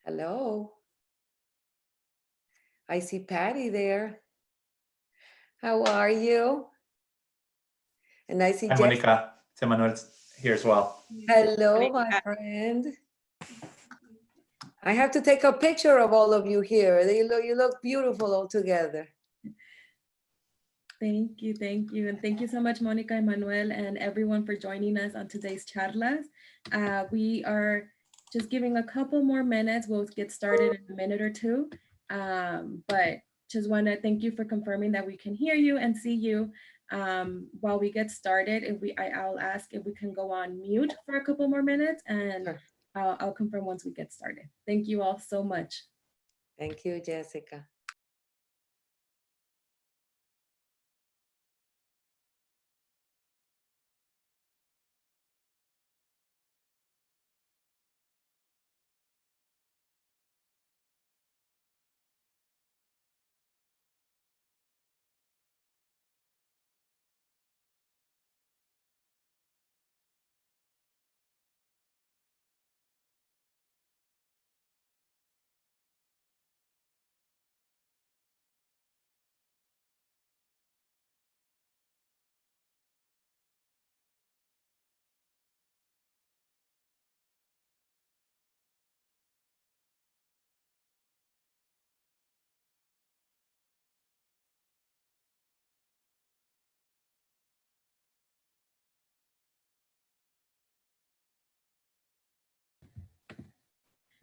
Hello. I see Patty there. How are you? And I see Hi, Jess. Monica. It's Emmanuel here as well. Hello, my friend. I have to take a picture of all of you here. You look beautiful all together. Thank you, thank you. And thank you so much, Monica, Emmanuel, and everyone for joining us on today's Charlas. We are just giving a couple more minutes. We'll get started in a minute or two. But just want to thank you for confirming that we can hear you and see you. While we get started, I'll ask if we can go on mute for a couple more minutes, and Sure. I'll confirm once we get started. Thank you all so much. Thank you, Jessica.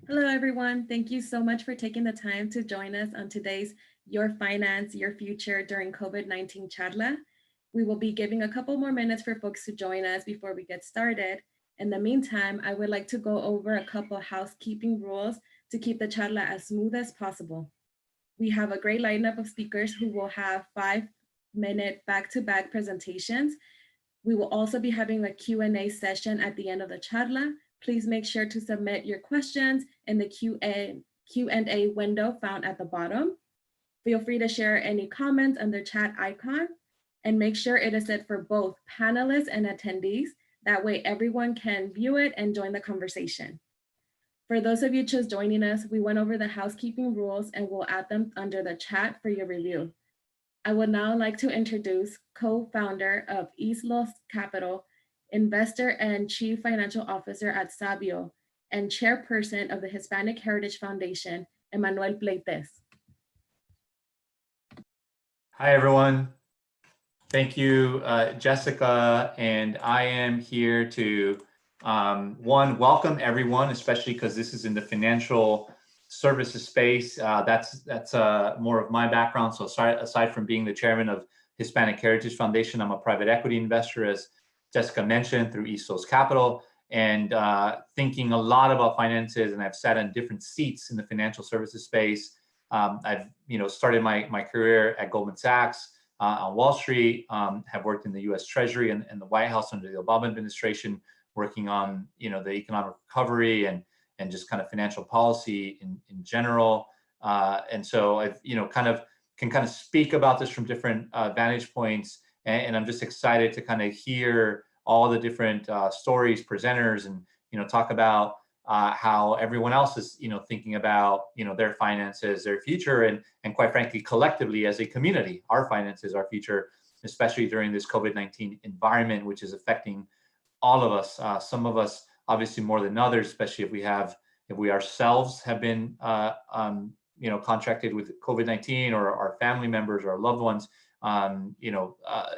Hello, everyone. Thank you so much for taking the time to join us on today's Your Finance, Your Future during COVID-19 Charla. We will be giving a couple more minutes for folks to join us before we get started. In the meantime, I would like to go over a couple housekeeping rules to keep the charla as smooth as possible. We have a great lineup of speakers who will have 5-minute back-to-back presentations. We will also be having a Q&A session at the end of the charla. Please make sure to submit your questions in the Q&A window found at the bottom. Feel free to share any comments on the chat icon, and make sure it is set for both panelists and attendees. That way everyone can view it and join the conversation. For those of you just joining us, we went over the housekeeping rules and we'll add them under the chat for your review. I would now like to introduce co-founder of East Los Capital, investor and chief financial officer at Sabio, and chairperson of the Hispanic Heritage Foundation, Emmanuel Pleites. Hi, everyone. Thank you, Jessica. And I am here to, welcome everyone, especially because this is in the financial services space. That's more of my background. So aside from being the chairman of Hispanic Heritage Foundation, I'm a private equity investor, as Jessica mentioned, through East Coast Capital, and thinking a lot about finances. And I've sat in different seats in the financial services space. I've started my career at Goldman Sachs on Wall Street, have worked in the U.S. Treasury and the White House under the Obama administration, working on the economic recovery and just kind of financial policy in general. And so I've can speak about this from different vantage points, and I'm just excited to kind of hear all the different stories, presenters, and talk about how everyone else is thinking about their finances, their future, and quite frankly, collectively as a community, our finances, our future, especially during this COVID-19 environment, which is affecting all of us. Some of us obviously more than others, especially if we ourselves have been contracted with COVID-19, or our family members or our loved ones.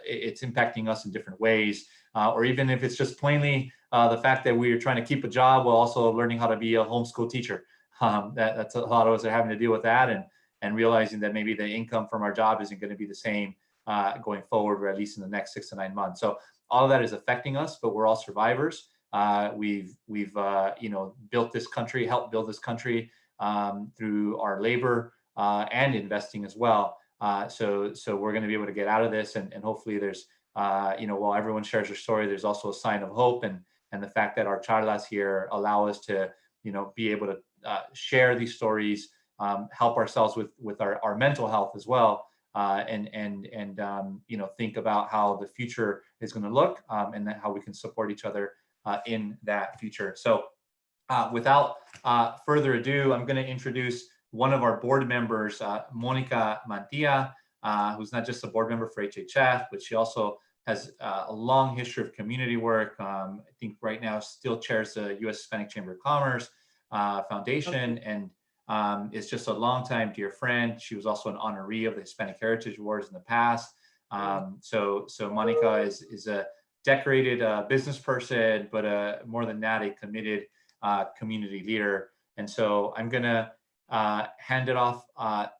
It's impacting us in different ways, or even if it's just plainly the fact that we're trying to keep a job while also learning how to be a homeschool teacher. That's a lot of us are having to deal with that, and realizing that maybe the income from our job isn't going to be the same going forward, or at least in the next 6 to 9 months. So all of that is affecting us, but we're all survivors. We've built this country, helped build this country through our labor and investing as well. So we're going to be able to get out of this, and hopefully there's while everyone shares their story, there's also a sign of hope, and the fact that our charlas here allow us to be able to share these stories, help ourselves with our mental health as well, and think about how the future is going to look, and how we can support each other in that future. So Without further ado, I'm going to introduce one of our board members, Monica Mantilla, who's not just a board member for HHF, but she also has a long history of community work. I think right now still chairs the U.S. Hispanic Chamber of Commerce Foundation, and is just a longtime dear friend. She was also an honoree of the Hispanic Heritage Awards in the past. So Monica is a decorated business person, but more than that, a committed community leader. And so I'm gonna hand it off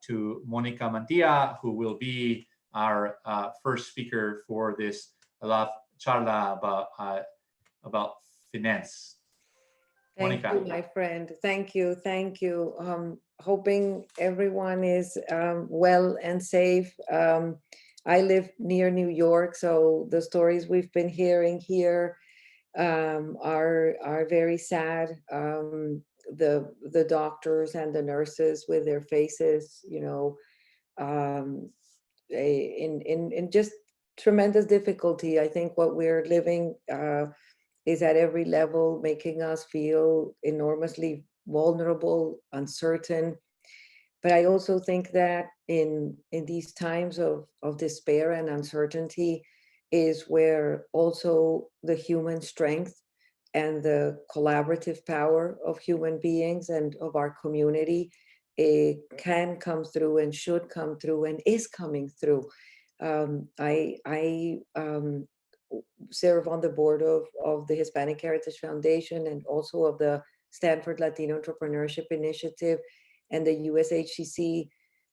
to Monica Mantilla, who will be our first speaker for this charla about finance. Thank Monica. you, my friend. Thank you. Thank you. Hoping everyone is well and safe. I live near New York, so the stories we've been hearing here are very sad. The doctors and the nurses with their faces, you know, in just tremendous difficulty. I think what we're living is at every level making us feel enormously vulnerable, uncertain. But I also think that in these times of despair and uncertainty is where also the human strength and the collaborative power of human beings and of our community can come through and should come through and is coming through. I serve on the board of the Hispanic Heritage Foundation and also of the Stanford Latino Entrepreneurship Initiative and the USHCC,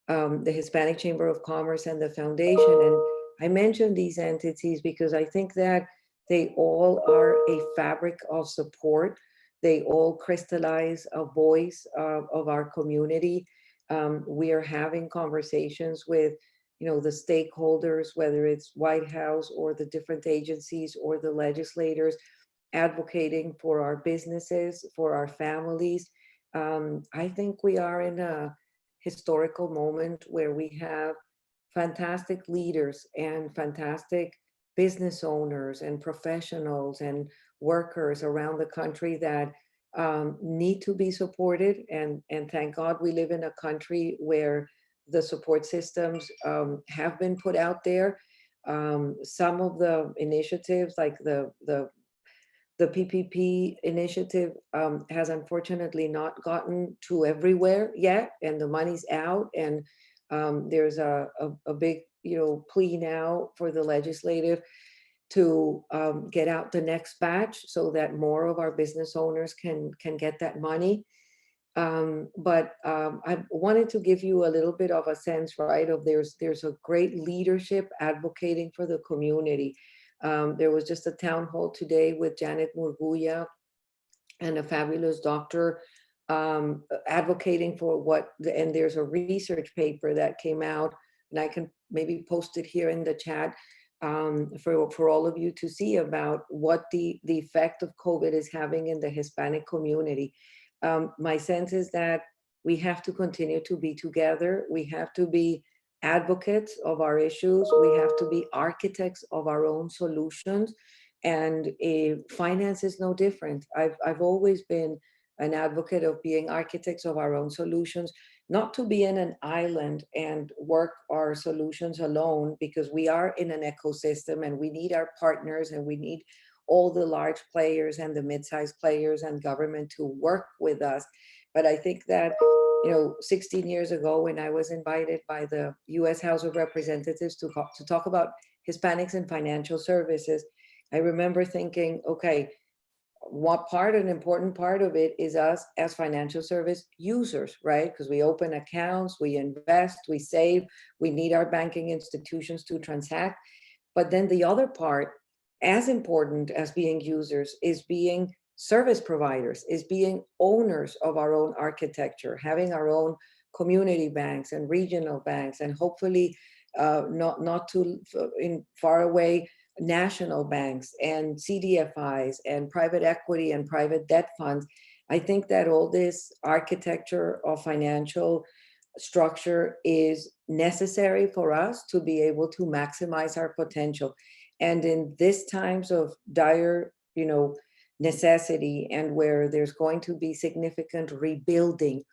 the Hispanic Chamber of Commerce and the Foundation. And I mention these entities because I think that they all are a fabric of support. They all crystallize a voice of our community. We are having conversations with, you know, the stakeholders, whether it's White House or the different agencies or the legislators, advocating for our businesses, for our families. I think we are in a historical moment where we have fantastic leaders and fantastic business owners and professionals and workers around the country that need to be supported. And thank God we live in a country where the support systems have been put out there. Some of the initiatives like the PPP initiative has unfortunately not gotten to everywhere yet, and the money's out, and there's a big, you know, plea now for the legislative to get out the next batch so that more of our business owners can get that money. But I wanted to give you a little bit of a sense, right, of there's a great leadership advocating for the community. There was just a town hall today with Janet Murguia and a fabulous doctor advocating for and there's a research paper that came out, and I can maybe post it here in the chat for all of you to see about what the effect of COVID is having in the Hispanic community. My sense is that we have to continue to be together. We have to be advocates of our issues. We have to be architects of our own solutions. And finance is no different. I've always been an advocate of being architects of our own solutions, not to be in an island and work our solutions alone, because we are in an ecosystem and we need our partners and we need all the large players and the mid-sized players and government to work with us. But I think that, you know, 16 years ago when I was invited by the US House of Representatives to talk about Hispanics in financial services, I remember thinking, okay, an important part of it is us as financial service users, right? Because we open accounts, we invest, we save, we need our banking institutions to transact. But then the other part, as important as being users, is being service providers, is being owners of our own architecture, having our own community banks and regional banks, and hopefully not too far away, national banks and CDFIs and private equity and private debt funds. I think that all this architecture of financial structure is necessary for us to be able to maximize our potential. And in these times of dire, you know, necessity and where there's going to be significant rebuilding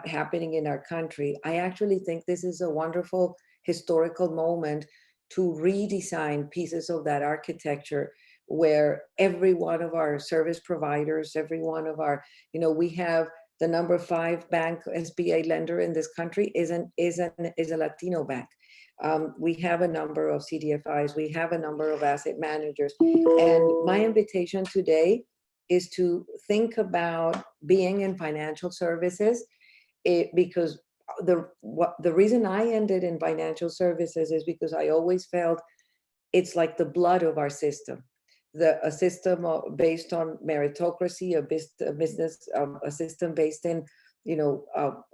happening in our country, I actually think this is a wonderful historical moment to redesign pieces of that architecture, where every one of our service providers, every one of our, we have the number 5 bank SBA lender in this country is a Latino bank. We have a number of CDFIs, we have a number of asset managers. And my invitation today is to think about being in financial services, because the reason I ended in financial services is because I always felt it's like the blood of our system. A system based on meritocracy, a system based in,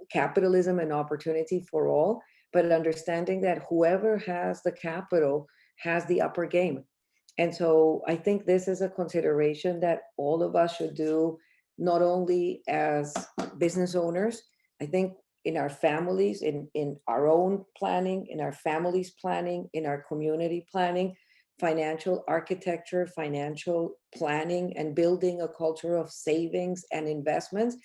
capitalism and opportunity for all, but understanding that whoever has the capital has the upper game. And so I think this is a consideration that all of us should do, not only as business owners. I think in our families, in our own planning, in our families' planning, in our community planning, financial architecture, financial planning, and building a culture of savings and investments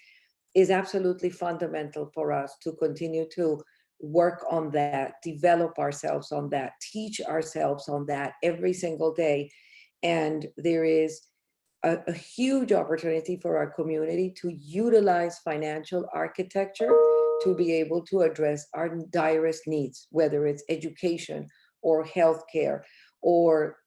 is absolutely fundamental for us to continue to work on that, develop ourselves on that, teach ourselves on that every single day. And there is a huge opportunity for our community to utilize financial architecture to be able to address our direst needs, whether it's education or healthcare, or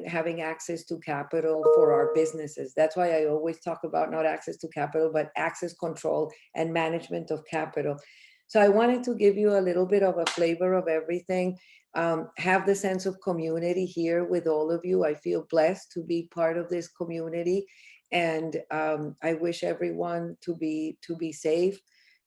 having access to capital for our businesses. That's why I always talk about not access to capital, but access, control, and management of capital. So I wanted to give you a little bit of a flavor of everything. Have the sense of community here with all of you. I feel blessed to be part of this community, and I wish everyone to be safe,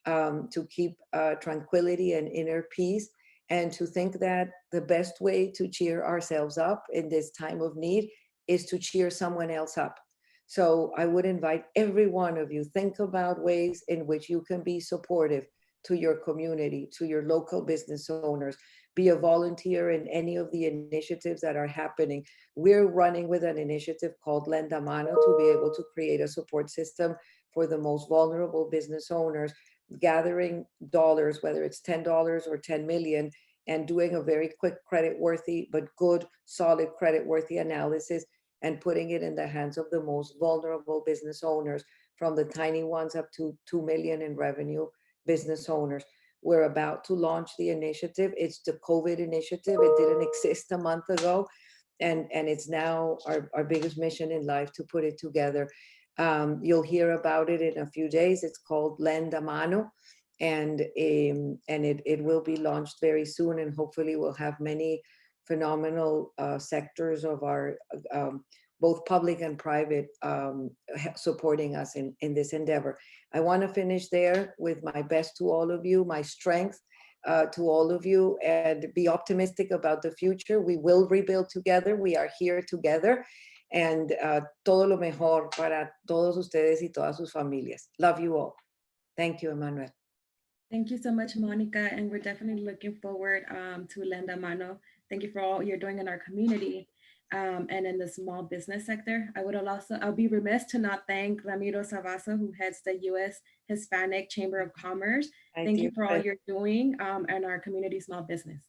to keep tranquility and inner peace, and to think that the best way to cheer ourselves up in this time of need is to cheer someone else up. So I would invite every one of you, think about ways in which you can be supportive to your community, to your local business owners. Be a volunteer in any of the initiatives that are happening. We're running with an initiative called Lend a Mano to be able to create a support system for the most vulnerable business owners, gathering dollars, whether it's $10 or 10 million, and doing a very quick credit-worthy, but good, solid credit-worthy analysis, and putting it in the hands of the most vulnerable business owners, from the tiny ones up to 2 million in revenue business owners. We're about to launch the initiative. It's the COVID initiative. It didn't exist a month ago. And it's now our biggest mission in life to put it together. You'll hear about it in a few days. It's called Lend a Mano, and it will be launched very soon. And hopefully we'll have many phenomenal sectors of our both public and private supporting us in this endeavor. I want to finish there with my best to all of you, my strength to all of you, and be optimistic about the future. We will rebuild together. We are here together. And todo lo mejor para todos ustedes y todas sus familias. Love you all. Thank you, Emmanuel. Thank you so much, Monica. And we're definitely looking forward to Lend a Mano. Thank you for all you're doing in our community and in the small business sector. I'll be remiss to not thank Ramiro Savaso, who heads the U.S. Hispanic Chamber of Commerce. Thank you for all you're doing in our community small business.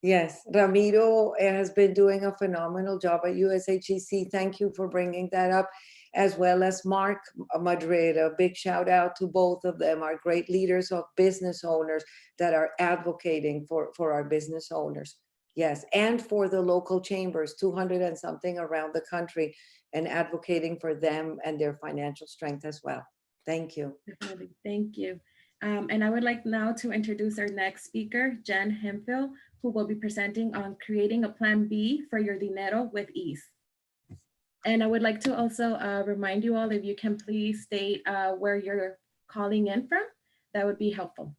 Yes, Ramiro has been doing a phenomenal job at USHEC. Thank you for bringing that up, as well as Mark Madrid. A big shout out to both of them, our great leaders of business owners that are advocating for our business owners. Yes, and for the local chambers, 200 and something around the country, and advocating for them and their financial strength as well. Thank you. Definitely. Thank you. And I would like now to introduce our next speaker, Jen Hemphill, who will be presenting on creating a plan B for your dinero with ease. And I would like to also remind you all, if you can please state where you're calling in from, that would be helpful.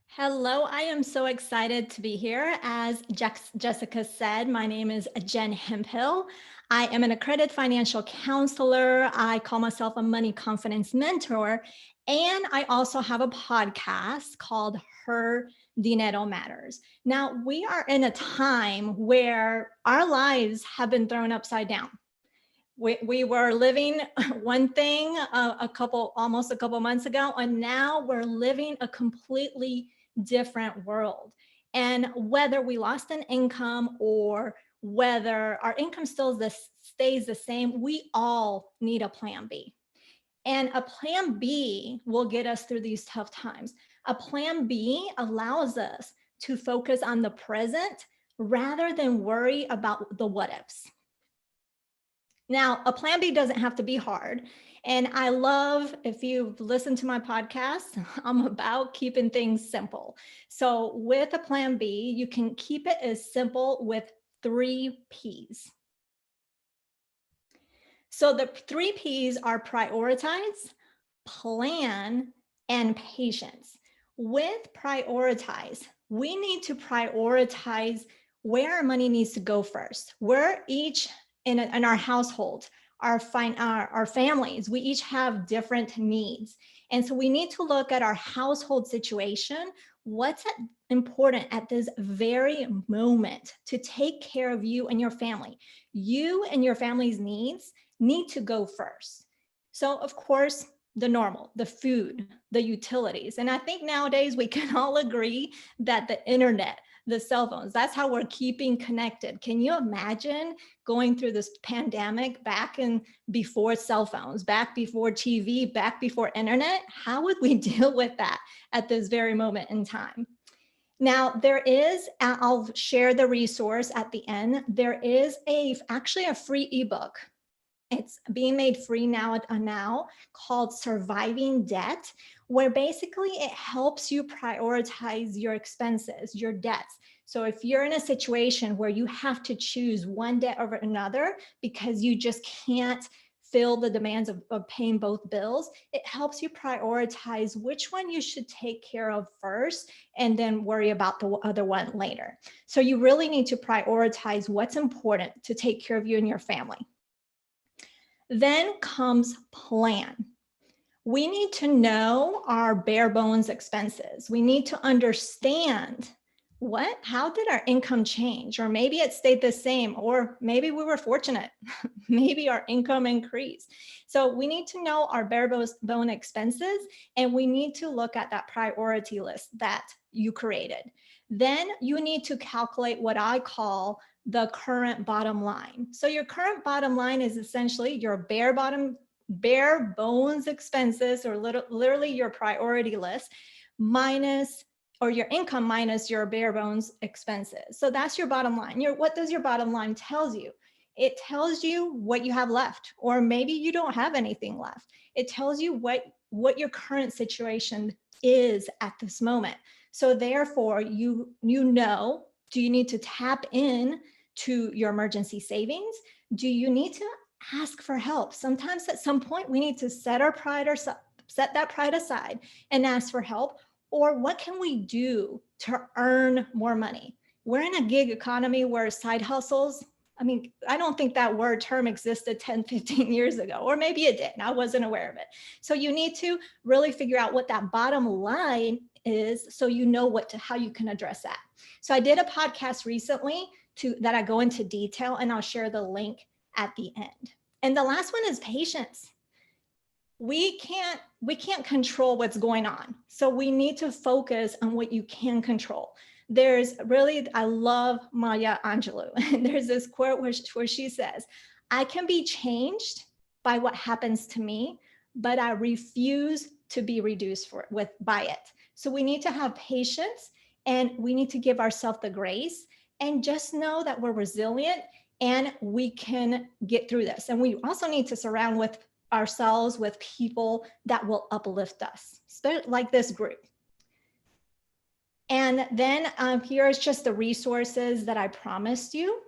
Hello, I am so excited to be here. As Jessica said, my name is Jen Hemphill. I am an accredited financial counselor. I call myself a money confidence mentor. And I also have a podcast called Her Dinero Matters. Now, we are in a time where our lives have been thrown upside down. We were living one thing almost a couple months ago, and now we're living a completely different world. And whether we lost an income or whether our income still stays the same, we all need a plan B. And a plan B will get us through these tough times. A plan B allows us to focus on the present rather than worry about the what ifs. Now, a plan B doesn't have to be hard. And I love, if you've listened to my podcast, I'm about keeping things simple. So with a plan B, you can keep it as simple with 3 Ps. So the 3 Ps are prioritize, plan, and patience. With prioritize, we need to prioritize where our money needs to go first. We're each in our household, our families, we each have different needs. And so we need to look at our household situation. What's important at this very moment to take care of you and your family? You and your family's needs need to go first. So of course, the normal, the food, the utilities. And I think nowadays we can all agree that the internet, the cell phones, that's how we're keeping connected. Can you imagine going through this pandemic back in before cell phones, back before TV, back before internet? How would we deal with that at this very moment in time? Now there is, I'll share the resource at the end. There is actually a free ebook. It's being made free now called Surviving Debt, where basically it helps you prioritize your expenses, your debts. So if you're in a situation where you have to choose one debt over another because you just can't fill the demands of paying both bills, it helps you prioritize which one you should take care of first and then worry about the other one later. So you really need to prioritize what's important to take care of you and your family. Then comes plan. We need to know our bare bones expenses. We need to understand how did our income change? Or maybe it stayed the same, or maybe we were fortunate. Maybe our income increased. So we need to know our bare bone expenses, and we need to look at that priority list that you created. Then you need to calculate what I call the current bottom line. So your current bottom line is essentially your bare bones expenses, or literally your priority list, minus, or your income minus your bare bones expenses. So that's your bottom line. What does your bottom line tells you? It tells you what you have left, or maybe you don't have anything left. It tells you what your current situation is at this moment. So therefore, you know, do you need to tap in to your emergency savings? Do you need to ask for help? Sometimes at some point we need to set that pride aside and ask for help. Or what can we do to earn more money? We're in a gig economy where side hustles, I mean, I don't think that term existed 10, 15 years ago, or maybe it did, and I wasn't aware of it. So you need to really figure out what that bottom line is, so you know how you can address that. So I did a podcast recently that I go into detail, and I'll share the link at the end. And the last one is patience. We can't control what's going on. So we need to focus on what you can control. I love Maya Angelou. And there's this quote where she says, I can be changed by what happens to me, but I refuse to be reduced by it. So we need to have patience, and we need to give ourselves the grace, and just know that we're resilient and we can get through this. And we also need to surround ourselves with people that will uplift us, like this group. And then here's just the resources that I promised you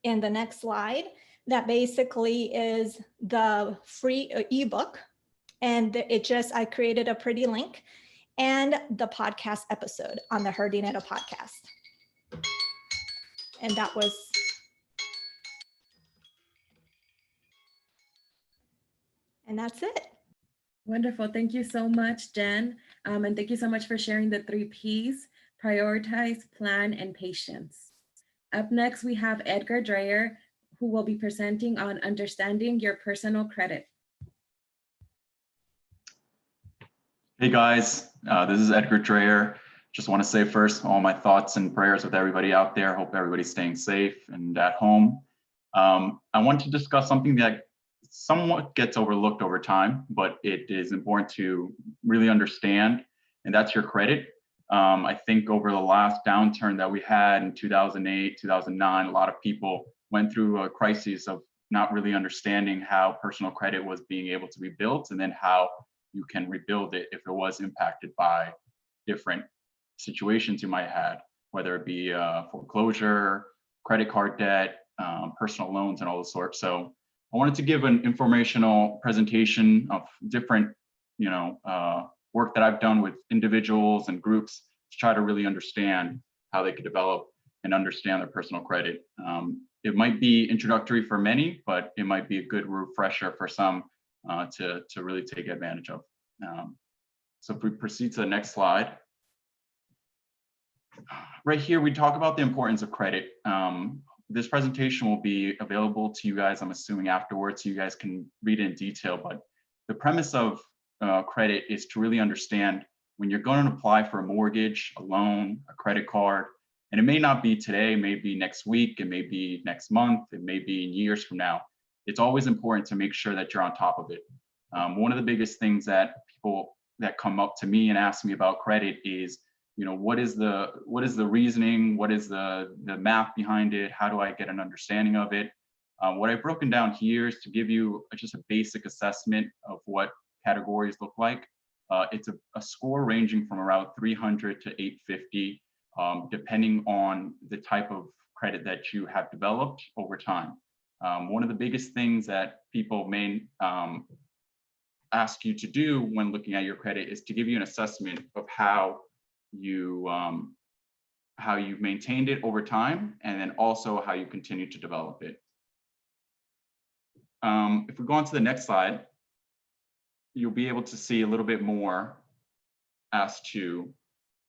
in the next slide. That basically is the free ebook. And I created a pretty link, and the podcast episode on the Herding At a Podcast. And that's it. Wonderful. Thank you so much, Jen. And thank you so much for sharing the 3 Ps: prioritize, plan, and patience. Up next, we have Edgar Dreyer, who will be presenting on understanding your personal credit. Hey guys, this is Edgar Dreyer. Just want to say first, all my thoughts and prayers with everybody out there. Hope everybody's staying safe and at home. I want to discuss something that somewhat gets overlooked over time, but it is important to really understand, and that's your credit. I think over the last downturn that we had in 2008, 2009, a lot of people went through a crisis of not really understanding how personal credit was being able to be built, and then how you can rebuild it if it was impacted by different situations you might have had, whether it be foreclosure, credit card debt, personal loans, and all the sorts. So I wanted to give an informational presentation of different, work that I've done with individuals and groups to try to really understand how they could develop and understand their personal credit. It might be introductory for many, but it might be a good refresher for some to really take advantage of. So if we proceed to the next slide. Right here, we talk about the importance of credit. This presentation will be available to you guys, I'm assuming, afterwards, so you guys can read it in detail. But the premise of credit is to really understand when you're going to apply for a mortgage, a loan, a credit card, and it may not be today, it may be next week, it may be next month, it may be years from now. It's always important to make sure that you're on top of it. One of the biggest things that people that come up to me and ask me about credit is, what is the reasoning? What is the math behind it? How do I get an understanding of it? What I've broken down here is to give you just a basic assessment of what categories look like. It's a score ranging from around 300 to 850, depending on the type of credit that you have developed over time. One of the biggest things that people may ask you to do when looking at your credit is to give you an assessment of how you've maintained it over time, and then also how you continue to develop it. If we go on to the next slide, you'll be able to see a little bit more as to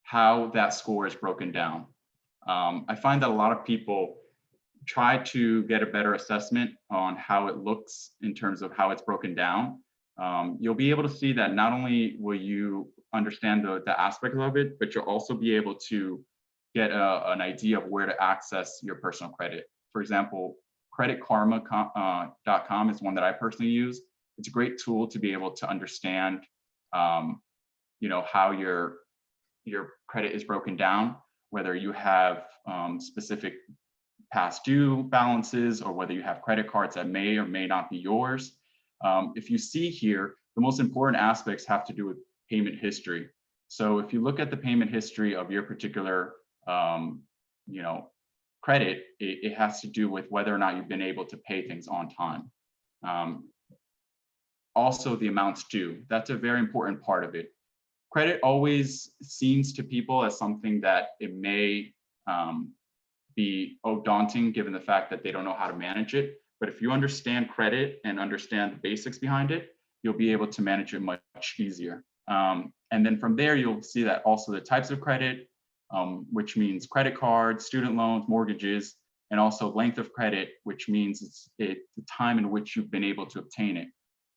how that score is broken down. I find that a lot of people try to get a better assessment on how it looks in terms of how it's broken down. You'll be able to see that not only will you understand the aspects of it, but you'll also be able to get an idea of where to access your personal credit. For example, creditkarma.com is one that I personally use. It's a great tool to be able to understand, how your credit is broken down, whether you have specific past due balances or whether you have credit cards that may or may not be yours. If you see here, the most important aspects have to do with payment history. So if you look at the payment history of your particular, credit, it has to do with whether or not you've been able to pay things on time. Also, the amounts due. That's a very important part of it. Credit always seems to people as something that it may be daunting, given the fact that they don't know how to manage it. But if you understand credit and understand the basics behind it, you'll be able to manage it much easier. And then from there, you'll see that also the types of credit, which means credit cards, student loans, mortgages, and also length of credit, which means it's the time in which you've been able to obtain it.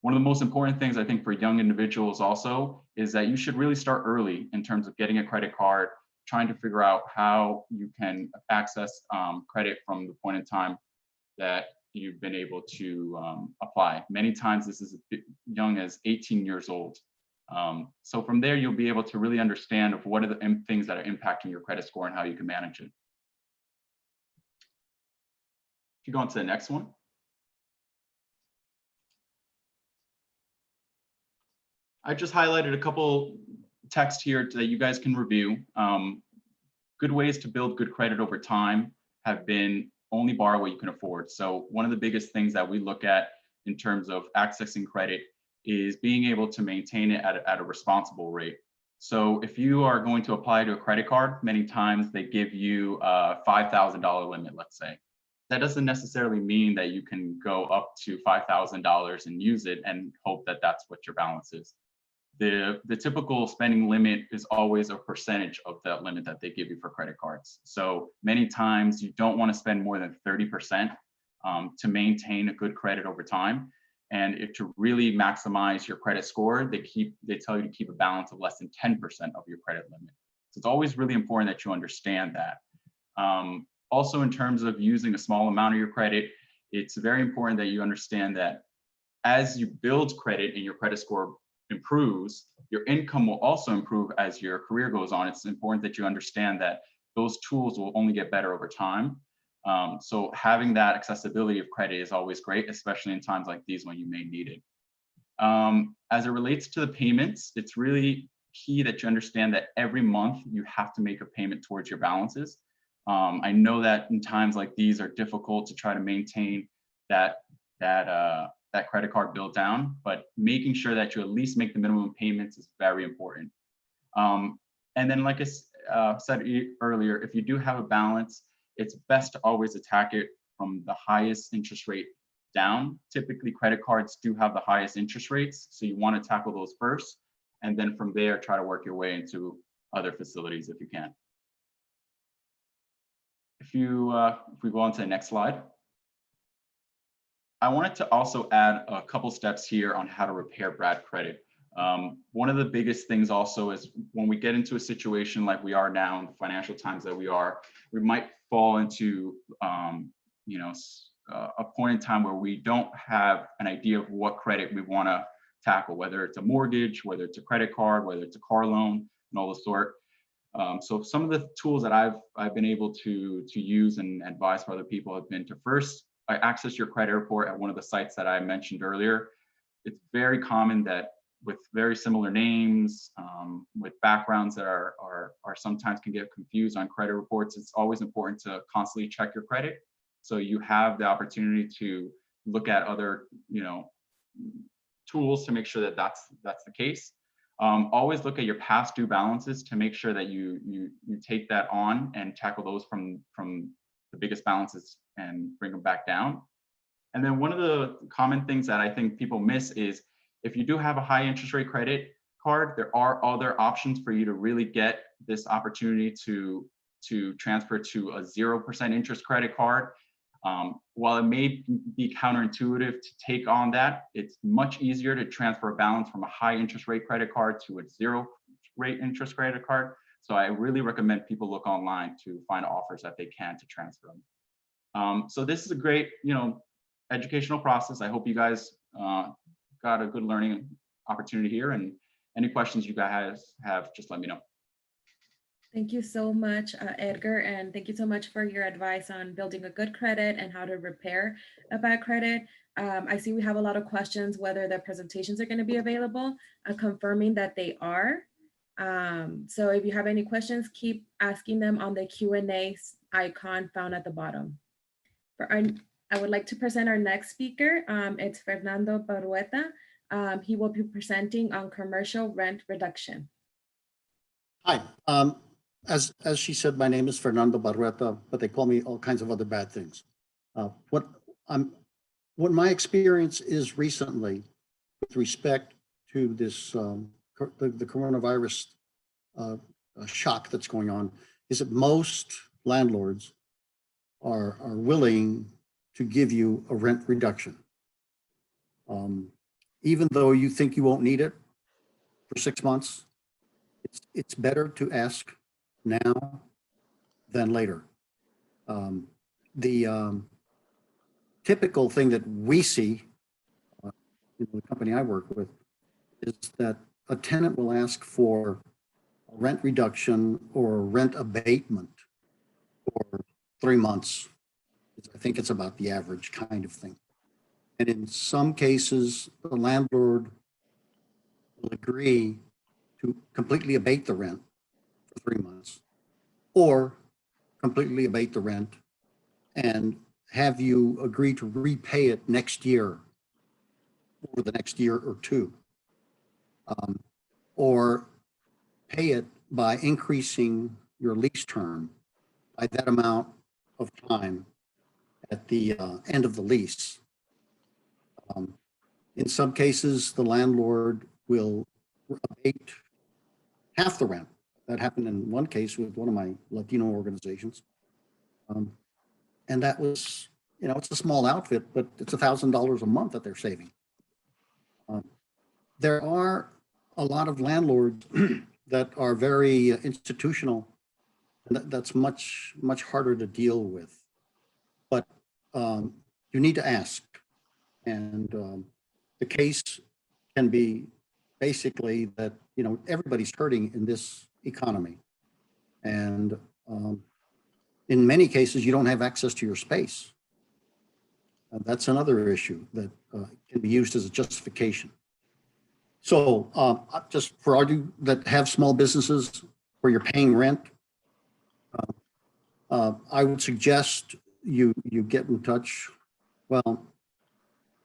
One of the most important things I think for young individuals also is that you should really start early in terms of getting a credit card, trying to figure out how you can access credit from the point in time that you've been able to apply. Many times this is as young as 18 years old. So from there, you'll be able to really understand of what are the things that are impacting your credit score and how you can manage it. If you go on to the next one. I just highlighted a couple text here that you guys can review. Good ways to build good credit over time have been only borrow what you can afford. So one of the biggest things that we look at in terms of accessing credit is being able to maintain it at a responsible rate. So if you are going to apply to a credit card, many times they give you a $5,000 limit, let's say. That doesn't necessarily mean that you can go up to $5,000 and use it and hope that that's what your balance is. The typical spending limit is always a percentage of that limit that they give you for credit cards. So many times you don't want to spend more than 30% to maintain a good credit over time. And to really maximize your credit score, they tell you to keep a balance of less than 10% of your credit limit. So it's always really important that you understand that. Also, in terms of using a small amount of your credit, it's very important that you understand that as you build credit and your credit score improves, your income will also improve as your career goes on. It's important that you understand that those tools will only get better over time. So having that accessibility of credit is always great, especially in times like these when you may need it. As it relates to the payments, it's really key that you understand that every month you have to make a payment towards your balances. I know that in times like these are difficult to try to maintain that credit card bill down, but making sure that you at least make the minimum payments is very important. And then, like I said earlier, if you do have a balance, it's best to always attack it from the highest interest rate down. Typically, credit cards do have the highest interest rates, so you want to tackle those first, and then from there, try to work your way into other facilities if you can. If we go on to the next slide. I wanted to also add a couple steps here on how to repair bad credit. One of the biggest things also is when we get into a situation like we are now in the financial times that we are, we might fall into a point in time where we don't have an idea of what credit we want to tackle, whether it's a mortgage, whether it's a credit card, whether it's a car loan, and all the sort. So some of the tools that I've been able to use and advise for other people have been to first access your credit report at one of the sites that I mentioned earlier. It's very common that with very similar names, with backgrounds that are sometimes can get confused on credit reports, it's always important to constantly check your credit. So you have the opportunity to look at other, tools to make sure that that's the case. Always look at your past due balances to make sure that you take that on and tackle those from the biggest balances and bring them back down. And then one of the common things that I think people miss is if you do have a high interest rate credit card, there are other options for you to really get this opportunity to transfer to a 0% interest credit card. While it may be counterintuitive to take on that, it's much easier to transfer a balance from a high interest rate credit card to a 0 rate interest credit card. So I really recommend people look online to find offers that they can to transfer them. So this is a great, educational process. I hope you guys got a good learning opportunity here, and any questions you guys have, just let me know. Thank you so much, Edgar, and thank you so much for your advice on building a good credit and how to repair a bad credit. I see we have a lot of questions whether the presentations are going to be available. I'm confirming that they are. So if you have any questions, keep asking them on the Q&A icon found at the bottom. I would like to present our next speaker. It's Fernando Barrueta. He will be presenting on commercial rent reduction. Hi. As she said, my name is Fernando Barrueta, but they call me all kinds of other bad things. What my experience is recently with respect to this the coronavirus shock that's going on is that most landlords are willing to give you a rent reduction, even though you think you won't need it for 6 months. It's better to ask now than later. The typical thing that we see in the company I work with is that a tenant will ask for a rent reduction or a rent abatement for 3 months. I think it's about the average kind of thing. And in some cases, the landlord will agree to completely abate the rent for 3 months, or completely abate the rent and have you agree to repay it next year, over the next year or two, or pay it by increasing your lease term by that amount of time at the end of the lease. In some cases, the landlord will abate half the rent. That happened in one case with one of my Latino organizations. And that was you know, it's a small outfit, but it's $1,000 a month that they're saving. There are a lot of landlords that are very institutional, and that's much harder to deal with. But you need to ask, and the case can be basically that, you know, everybody's hurting in this economy, and in many cases you don't have access to your space. That's another issue that can be used as a justification. So just for all you that have small businesses where you're paying rent, I would suggest you get in touch. Well,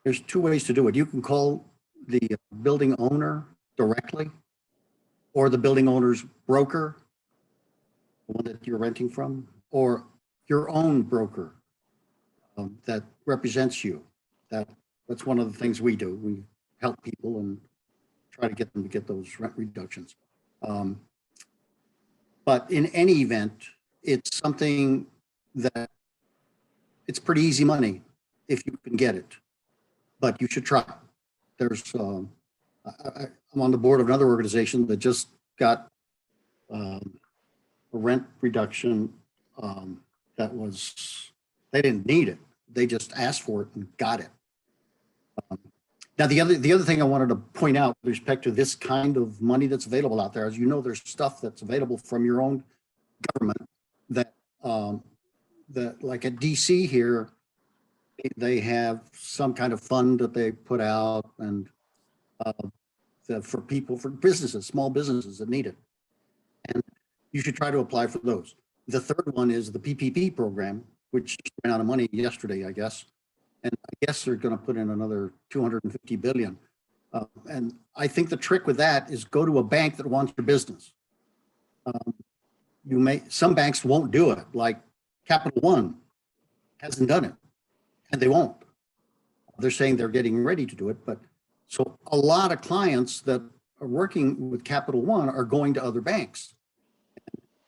there's two ways to do it. You can call the building owner directly, or the building owner's broker, the one that you're renting from, or your own broker that represents you. That's one of the things we do. We help people and try to get them to get those rent reductions. But in any event, it's something that it's pretty easy money if you can get it, but you should try. There's, I'm on the board of another organization that just got a rent reduction that was, they didn't need it. They just asked for it and got it. Now, the other thing I wanted to point out with respect to this kind of money that's available out there, as you know, there's stuff that's available from your own government that, that like at DC here, they have some kind of fund that they put out and for people, for businesses, small businesses that need it. And you should try to apply for those. The third one is the PPP program, which ran out of money yesterday, I guess. And I guess they're going to put in another 250 billion. And I think the trick with that is go to a bank that wants your business. Some banks won't do it, like Capital One hasn't done it, and they won't. They're saying they're getting ready to do it, but so a lot of clients that are working with Capital One are going to other banks.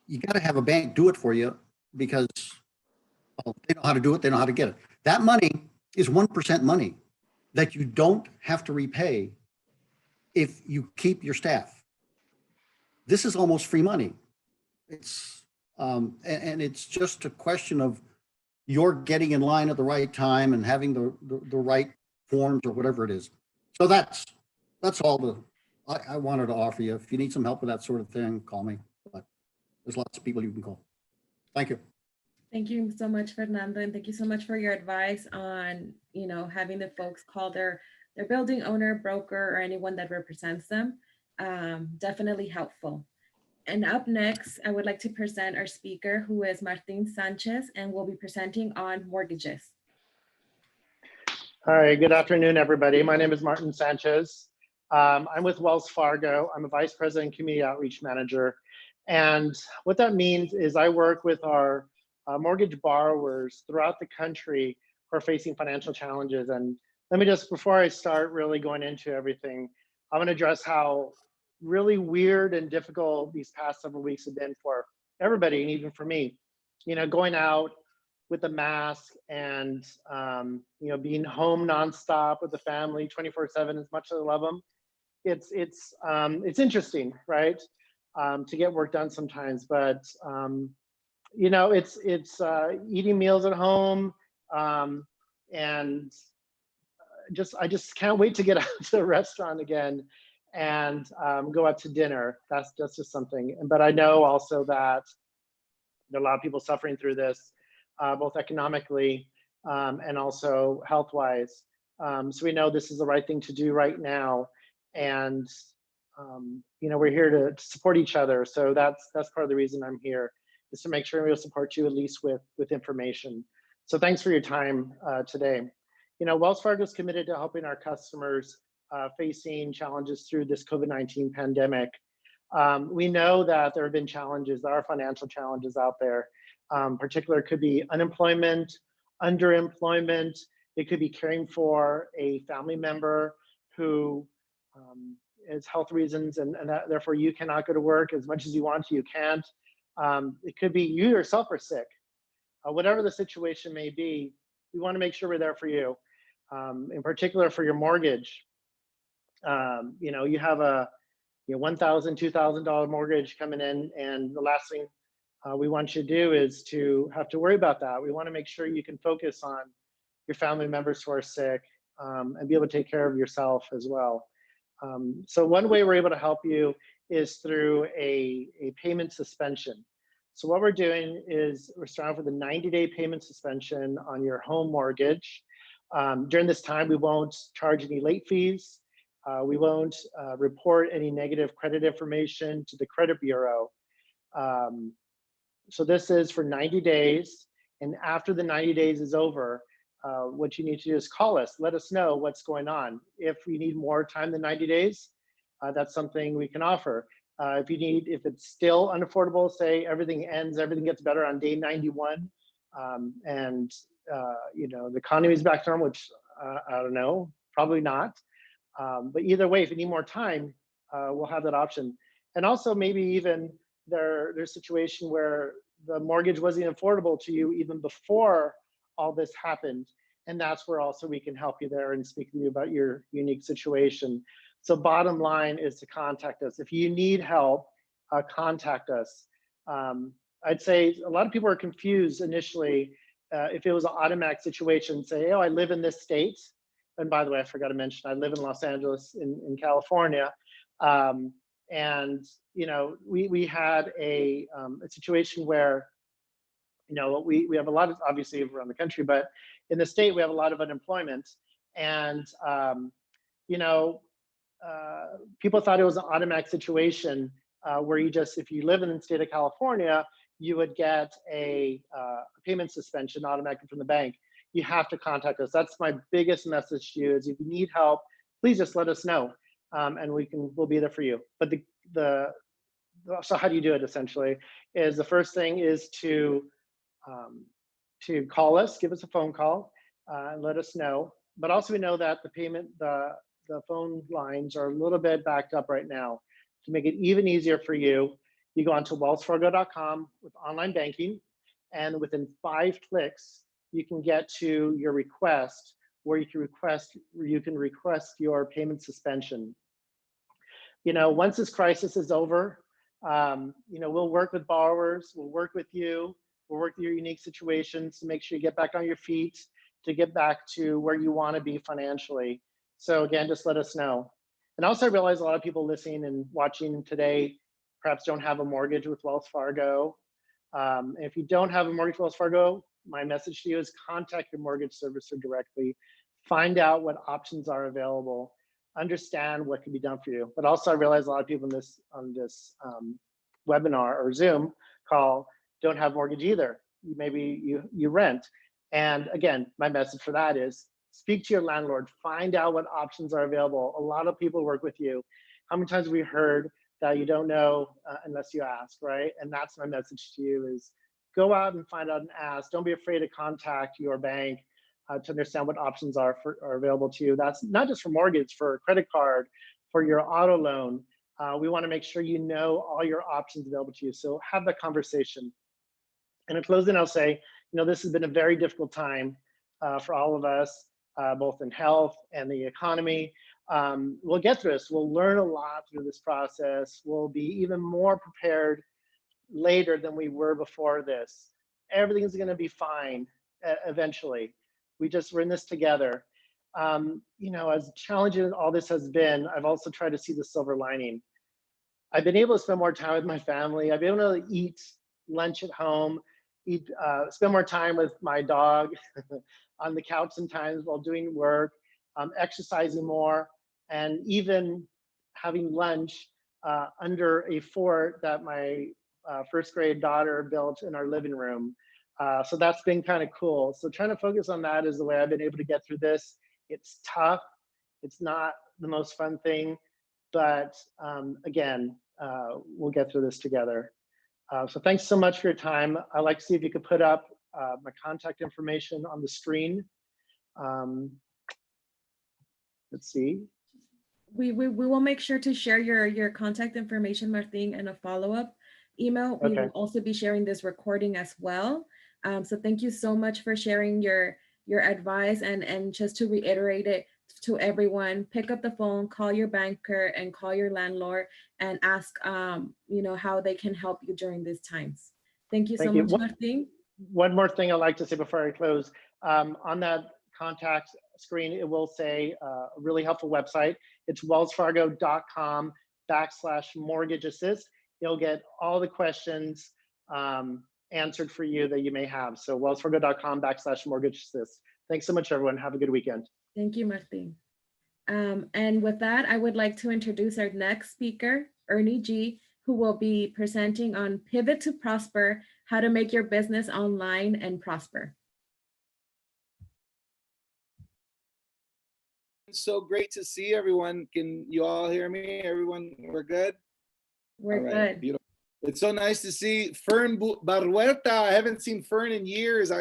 You got to have a bank do it for you because they know how to do it, they know how to get it. That money is 1% money that you don't have to repay if you keep your staff. This is almost free money. It's and it's just a question of you're getting in line at the right time and having the right forms or whatever it is. So that's all I wanted to offer you. If you need some help with that sort of thing, call me. But there's lots of people you can call. Thank you. Thank you so much, Fernando, and thank you so much for your advice on, you know, having the folks call their building owner, broker, or anyone that represents them. Definitely helpful. And up next, I would like to present our speaker, who is Martin Sanchez, and will be presenting on mortgages. All right, good afternoon, everybody. My name is Martin Sanchez. I'm with Wells Fargo. I'm a Vice President Community Outreach Manager. And what that means is I work with our mortgage borrowers throughout the country who are facing financial challenges. And let me just, before I start really going into everything, I want to address how really weird and difficult these past several weeks have been for everybody, and even for me. You know, going out with a mask and, you know, being home nonstop with the family 24/7, as much as I love them. It's interesting, right? To get work done sometimes, but you know, it's eating meals at home, and I just can't wait to get out to the restaurant again and go out to dinner. That's just something. But I know also that there are a lot of people suffering through this, both economically and also health-wise. So we know this is the right thing to do right now, and you know, we're here to support each other. So that's part of the reason I'm here, is to make sure we'll support you at least with information. So thanks for your time today. You know, Wells Fargo is committed to helping our customers facing challenges through this COVID-19 pandemic. We know that there have been challenges, there are financial challenges out there. Particular could be unemployment, underemployment. It could be caring for a family member who has health reasons and that, therefore you cannot go to work as much as you want to, you can't. It could be you yourself are sick. Whatever the situation may be, we want to make sure we're there for you. In particular for your mortgage. You have a $1,000, $2,000 mortgage coming in, and the last thing we want you to do is to have to worry about that. We want to make sure you can focus on your family members who are sick, and be able to take care of yourself as well. So one way we're able to help you is through a payment suspension. So what we're doing is we're starting with a 90-day payment suspension on your home mortgage. During this time, we won't charge any late fees. We won't report any negative credit information to the credit bureau. So this is for 90 days. And after the 90 days is over, what you need to do is call us, let us know what's going on. If we need more time than 90 days, that's something we can offer. If it's still unaffordable, say everything gets better on day 91, and the economy is back to normal, which I don't know, probably not. But either way, if you need more time, we'll have that option. And also maybe even there's a situation where the mortgage wasn't affordable to you even before all this happened. And that's where also we can help you there and speak to you about your unique situation. So bottom line is to contact us. If you need help, contact us. I'd say a lot of people are confused initially if it was an automatic situation, say, oh, I live in this state. And by the way, I forgot to mention, I live in Los Angeles in California. And we had a situation where, we have a lot of, obviously around the country, but in the state, we have a lot of unemployment. And, people thought it was an automatic situation where if you live in the state of California, you would get a payment suspension automatically from the bank. You have to contact us. That's my biggest message to you is if you need help, please just let us know, and we'll be there for you. But so how do you do it essentially is the first thing is to call us, give us a phone call, and let us know. But also we know that the phone lines are a little bit backed up right now. To make it even easier for you, you go onto wellsfargo.com with online banking, and within 5 clicks, you can get to your request where you can request your payment suspension. Once this crisis is over, we'll work with borrowers, we'll work with you, we'll work with your unique situations to make sure you get back on your feet, to get back to where you want to be financially. So again, just let us know. And also I realize a lot of people listening and watching today perhaps don't have a mortgage with Wells Fargo. And if you don't have a mortgage with Wells Fargo, my message to you is contact your mortgage servicer directly, find out what options are available, understand what can be done for you. But also I realize a lot of people on this webinar or Zoom call don't have mortgage either. Maybe you rent. And again, my message for that is speak to your landlord, find out what options are available. A lot of people work with you. How many times have we heard that you don't know unless you ask, right? And that's my message to you is go out and find out and ask. Don't be afraid to contact your bank to understand what options are available to you. That's not just for mortgage, for credit card, for your auto loan. We want to make sure you know all your options available to you. So have that conversation. And in closing, I'll say, this has been a very difficult time for all of us, both in health and the economy. We'll get through this. We'll learn a lot through this process. We'll be even more prepared later than we were before this. Everything's going to be fine eventually. We're in this together. As challenging as all this has been, I've also tried to see the silver lining. I've been able to spend more time with my family. I've been able to eat lunch at home, spend more time with my dog on the couch sometimes while doing work, exercising more, and even having lunch under a fort that my first grade daughter built in our living room. So that's been kind of cool. So trying to focus on that is the way I've been able to get through this. It's tough. It's not the most fun thing, but again, we'll get through this together. So thanks so much for your time. I'd like to see if you could put up my contact information on the screen. Let's see. We will make sure to share your contact information, Martin, and a follow-up email. We will also be sharing this recording as well. So thank you so much for sharing your your advice, and just to reiterate it to everyone, pick up the phone, call your banker and call your landlord and ask, how they can help you during these times. Thank you so Thank you. much, Martin. One more thing I'd like to say before I close. On that contact screen, it will say a really helpful website. It's wellsfargo.com/mortgage assist. You'll get all the questions answered for you that you may have. So wellsfargo.com/mortgage assist. Thanks so much, everyone. Have a good weekend. Thank you, Martin. And with that, I would like to introduce our next speaker, Ernie G., who will be presenting on Pivot to Prosper, how to make your business online and prosper. So great to see everyone. Can you all hear me? Everyone, we're good? We're All right, good. beautiful. It's so nice to see Fern Barrueta. I haven't seen Fern in years.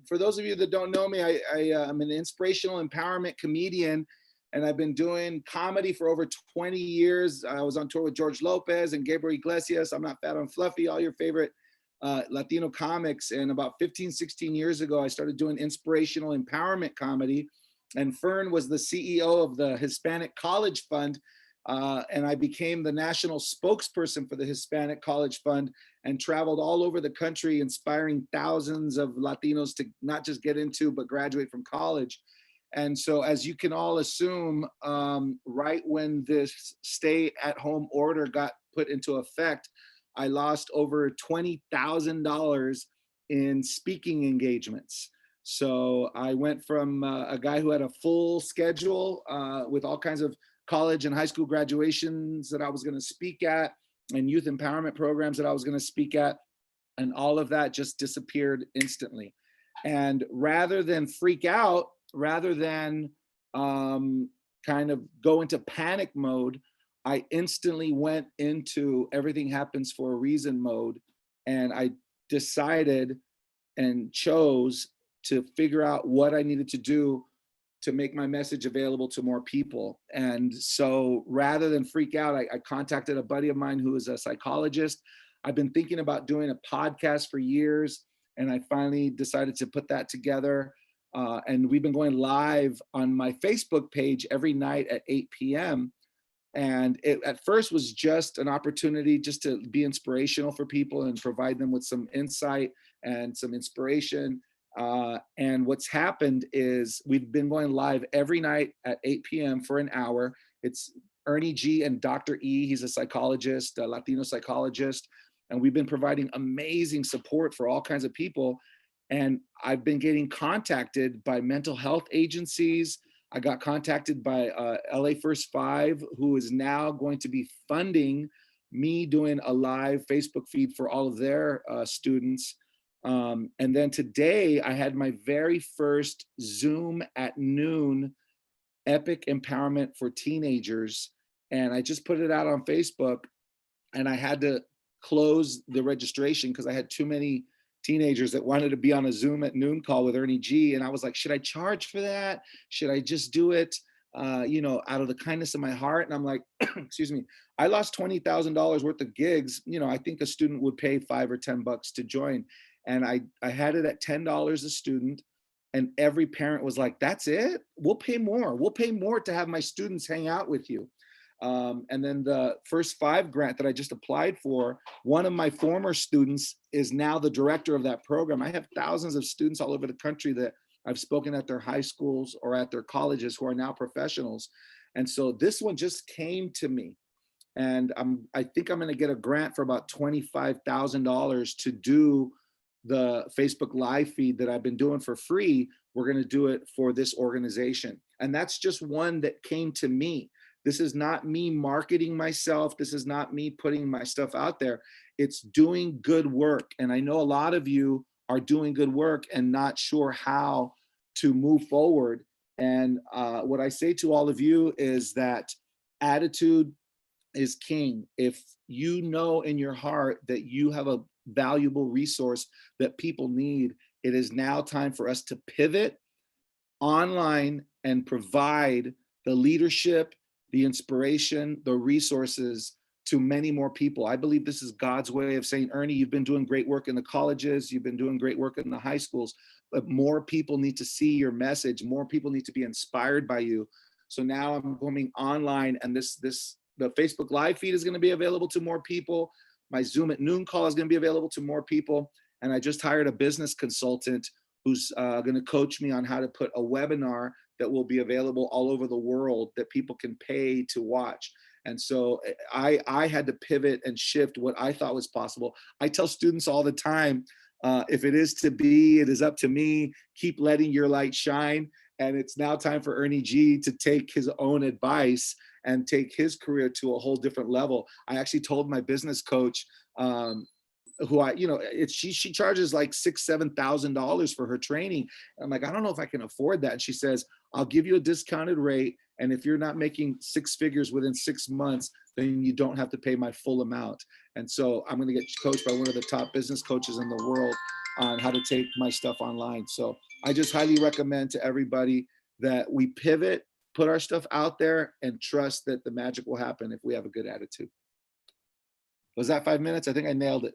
For those of you that don't know me, I'm an inspirational empowerment comedian, and I've been doing comedy for over 20 years. I was on tour with George Lopez and Gabriel Iglesias. I'm Not Fat, I'm Fluffy, all your favorite Latino comics. And about 15, 16 years ago, I started doing inspirational empowerment comedy. And Fern was the CEO of the Hispanic College Fund. And I became the national spokesperson for the Hispanic College Fund and traveled all over the country, inspiring thousands of Latinos to not just get into, but graduate from college. And so, as you can all assume, right when this stay-at-home order got put into effect, I lost over $20,000 in speaking engagements. So I went from a guy who had a full schedule with all kinds of college and high school graduations that I was going to speak at, and youth empowerment programs that I was going to speak at, and all of that just disappeared instantly. And rather than freak out, rather than kind of go into panic mode, I instantly went into everything happens for a reason mode. And I decided and chose to figure out what I needed to do to make my message available to more people. And so rather than freak out, I contacted a buddy of mine who is a psychologist. I've been thinking about doing a podcast for years, and I finally decided to put that together. And we've been going live on my Facebook page every night at 8 p.m. And it at first was just an opportunity just to be inspirational for people and provide them with some insight and some inspiration. And what's happened is we've been going live every night at 8 p.m. for an hour. It's Ernie G and Dr. E. He's a psychologist, a Latino psychologist. And we've been providing amazing support for all kinds of people. And I've been getting contacted by mental health agencies. I got contacted by LA First 5, who is now going to be funding me doing a live Facebook feed for all of their students. And then today I had my very first Zoom at noon epic empowerment for teenagers. And I just put it out on Facebook, and I had to close the registration because I had too many teenagers that wanted to be on a Zoom at noon call with Ernie G. And I was like, should I charge for that? Should I just do it, out of the kindness of my heart? And I'm like, excuse me, I lost $20,000 worth of gigs. I think a student would pay $5 or $10 to join. And I had it at $10 a student. And every parent was like, that's it? We'll pay more. We'll pay more to have my students hang out with you. And then the First 5 grant that I just applied for, one of my former students is now the director of that program. I have thousands of students all over the country that I've spoken at their high schools or at their colleges who are now professionals. And so this one just came to me. And I think I'm going to get a grant for about $25,000 to do the Facebook live feed that I've been doing for free. We're going to do it for this organization. And that's just one that came to me. This is not me marketing myself. This is not me putting my stuff out there. It's doing good work. And I know a lot of you are doing good work and not sure how to move forward. And what I say to all of you is that attitude is king. If you know in your heart that you have a valuable resource that people need, it is now time for us to pivot online and provide the leadership, the inspiration, the resources to many more people. I believe this is God's way of saying, Ernie, you've been doing great work in the colleges, you've been doing great work in the high schools, but more people need to see your message. More people need to be inspired by you. So now I'm going online, and the Facebook Live feed is going to be available to more people. My Zoom at noon call is going to be available to more people. And I just hired a business consultant who's going to coach me on how to put a webinar that will be available all over the world that people can pay to watch. And so I had to pivot and shift what I thought was possible. I tell students all the time, if it is to be, it is up to me. Keep letting your light shine. And it's now time for Ernie G to take his own advice and take his career to a whole different level. I actually told my business coach, who she charges like $6,000-$7,000 for her training. And I'm like, I don't know if I can afford that. And she says, I'll give you a discounted rate. And if you're not making six figures within 6 months, then you don't have to pay my full amount. And so I'm going to get coached by one of the top business coaches in the world on how to take my stuff online. So I just highly recommend to everybody that we pivot, put our stuff out there, and trust that the magic will happen if we have a good attitude. Was that 5 minutes? I think I nailed it.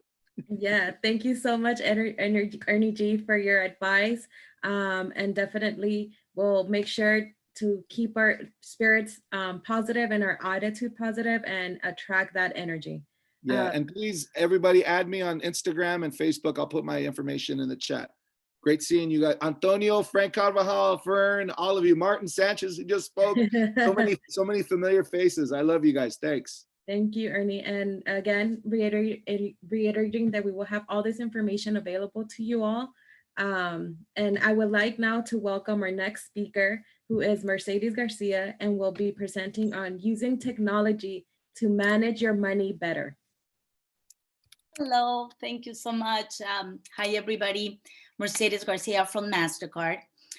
Yeah, thank you so much, Ernie G, for your advice. And definitely we'll make sure to keep our spirits positive and our attitude positive and attract that energy. Yeah, and please, everybody add me on Instagram and Facebook. I'll put my information in the chat. Great seeing you guys. Antonio, Frank Carvajal, Fern, all of you. Martin Sanchez, who just spoke. So many familiar faces. I love you guys. Thanks. Thank you, Ernie. And again, reiterating that we will have all this information available to you all. And I would like now to welcome our next speaker, who is Mercedes Garcia, and will be presenting on using technology to manage your money better. Hello, thank you so much. Hi, everybody. Mercedes Garcia from MasterCard.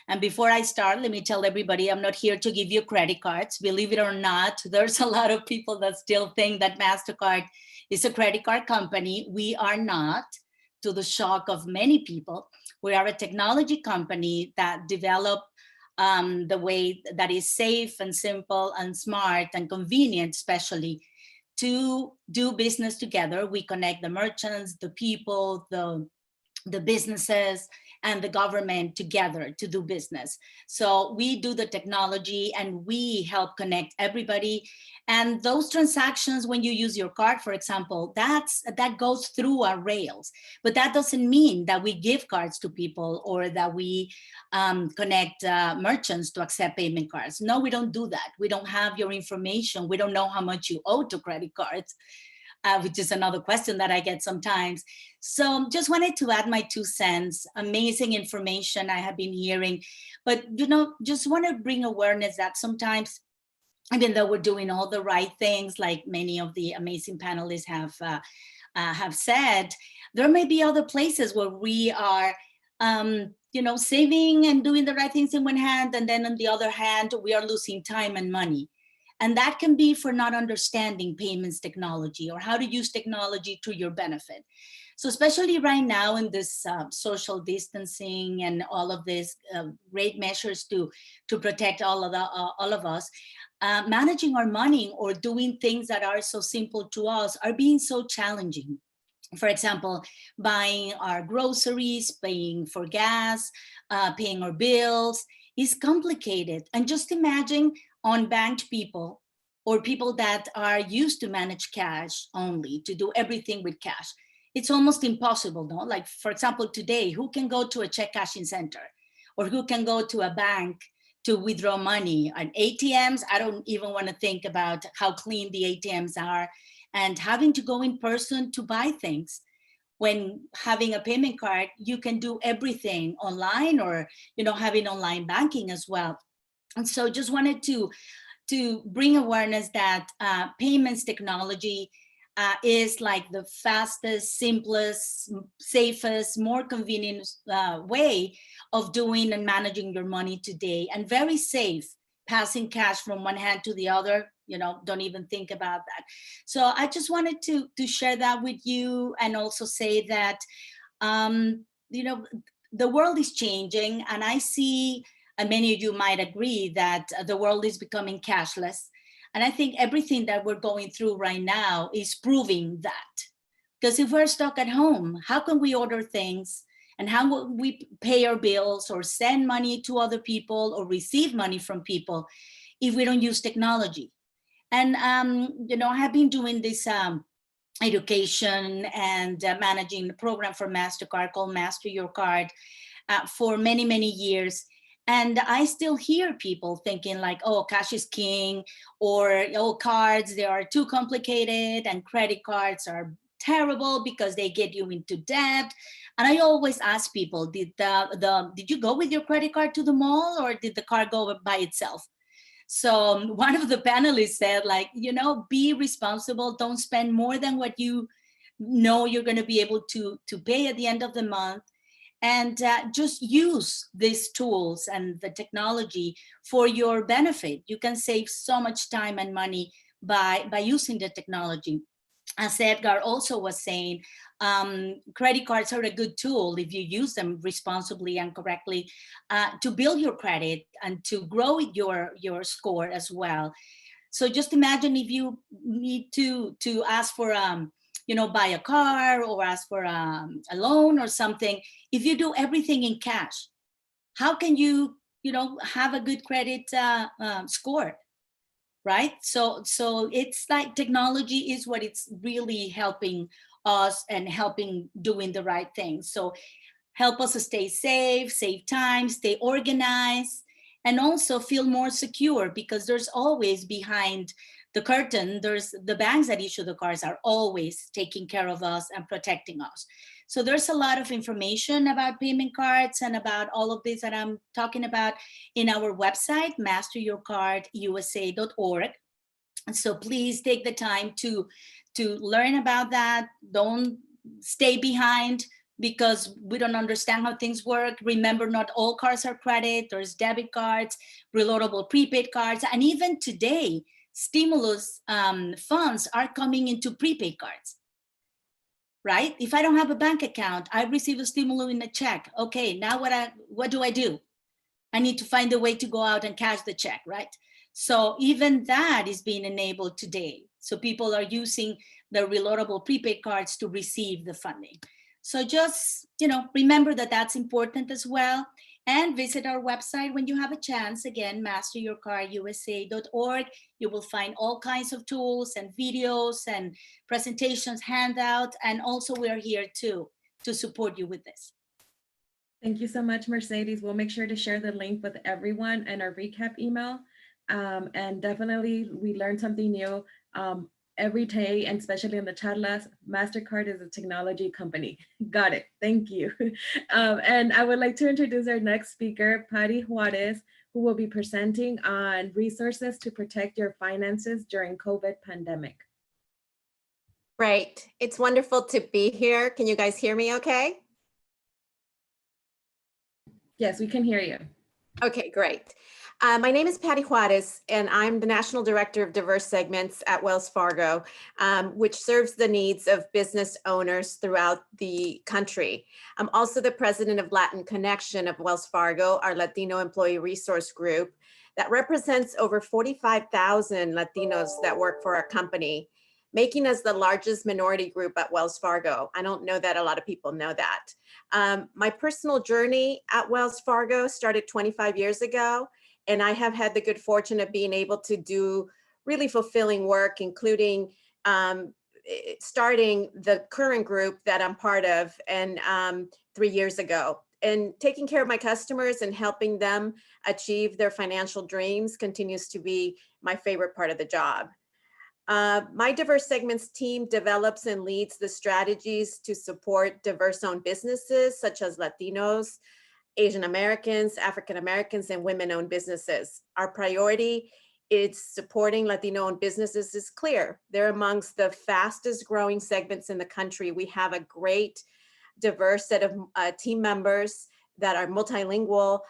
And before I start, let me tell everybody I'm not here to give you credit cards. Believe it or not, there's a lot of people that still think that MasterCard is a credit card company. We are not, to the shock of many people. We are a technology company that develop the way that is safe and simple and smart and convenient, especially to do business together. We connect the merchants, the people, the businesses, and the government together to do business. So we do the technology and we help connect everybody. And those transactions, when you use your card, for example, that goes through our rails. But that doesn't mean that we give cards to people or that we connect merchants to accept payment cards. No, we don't do that. We don't have your information. We don't know how much you owe to credit cards. Which is another question that I get sometimes. So just wanted to add my 2 cents. Amazing information I have been hearing, but just want to bring awareness that sometimes, even though we're doing all the right things, like many of the amazing panelists have said, there may be other places where we are saving and doing the right things in one hand, and then on the other hand, we are losing time and money. And that can be for not understanding payments technology or how to use technology to your benefit. So especially right now in this social distancing and all of these great measures to protect all of us, managing our money or doing things that are so simple to us are being so challenging. For example, buying our groceries, paying for gas, paying our bills is complicated. And just imagine unbanked people or people that are used to manage cash only, to do everything with cash. It's almost impossible, no? Like, for example, today, who can go to a check cashing center or who can go to a bank to withdraw money? And ATMs, I don't even want to think about how clean the ATMs are and having to go in person to buy things. When having a payment card, you can do everything online or, having online banking as well. And so just wanted to bring awareness that payments technology is like the fastest, simplest, safest, more convenient way of doing and managing your money today, and very safe. Passing cash from one hand to the other, don't even think about that. So I just wanted to share that with you, and also say that, the world is changing, and I see, and many of you might agree, that the world is becoming cashless. And I think everything that we're going through right now is proving that. Because if we're stuck at home, how can we order things? And how will we pay our bills or send money to other people or receive money from people if we don't use technology? And, I have been doing this education and managing the program for MasterCard called Master Your Card for many, many years. And I still hear people thinking like, oh, cash is king, or oh, cards, they are too complicated, and credit cards are terrible because they get you into debt. And I always ask people, did you go with your credit card to the mall, or did the card go by itself? So one of the panelists said, like, be responsible. Don't spend more than what you know you're going to be able to pay at the end of the month. And just use these tools and the technology for your benefit. You can save so much time and money by using the technology. As Edgar also was saying, credit cards are a good tool if you use them responsibly and correctly to build your credit and to grow your score as well. So just imagine if you need to ask for buy a car or ask for a loan or something. If you do everything in cash, how can you have a good credit score? Right? So it's like technology is what it's really helping us and helping doing the right thing. So help us to stay safe, save time, stay organized, and also feel more secure, because there's always behind the curtain, there's the banks that issue the cards are always taking care of us and protecting us. So there's a lot of information about payment cards and about all of this that I'm talking about in our website, masteryourcardusa.org. And so please take the time to learn about that. Don't stay behind because we don't understand how things work. Remember, not all cards are credit. There's debit cards, reloadable prepaid cards, and even today, stimulus funds are coming into prepaid cards. Right? If I don't have a bank account, I receive a stimulus in a check. Okay, now what do I do? I need to find a way to go out and cash the check, right? So even that is being enabled today. So people are using the reloadable prepaid cards to receive the funding. So just, remember that that's important as well. And visit our website when you have a chance. Again, masteryourcardusa.org. You will find all kinds of tools and videos and presentations, handouts, and also we're here to support you with this. Thank you so much, Mercedes. We'll make sure to share the link with everyone in our recap email. And definitely we learned something new every day, and especially in the Charlas. MasterCard is a technology company. Got it. Thank you. And I would like to introduce our next speaker, Patty Juarez, who will be presenting on resources to protect your finances during COVID pandemic. Great. It's wonderful to be here. Can you guys hear me okay? Yes, we can hear you. Okay, great. My name is Patty Juarez, and I'm the National Director of Diverse Segments at Wells Fargo, which serves the needs of business owners throughout the country. I'm also the President of Latin Connection of Wells Fargo, our Latino employee resource group that represents over 45,000 Latinos that work for our company, making us the largest minority group at Wells Fargo. I don't know that a lot of people know that. My personal journey at Wells Fargo started 25 years ago, and I have had the good fortune of being able to do really fulfilling work, including starting the current group that I'm part of and 3 years ago. And taking care of my customers and helping them achieve their financial dreams continues to be my favorite part of the job. My diverse segments team develops and leads the strategies to support diverse-owned businesses such as Latinos, Asian Americans, African Americans, and women-owned businesses. Our priority is supporting Latino-owned businesses is clear. They're amongst the fastest growing segments in the country. We have a great diverse set of team members that are multilingual,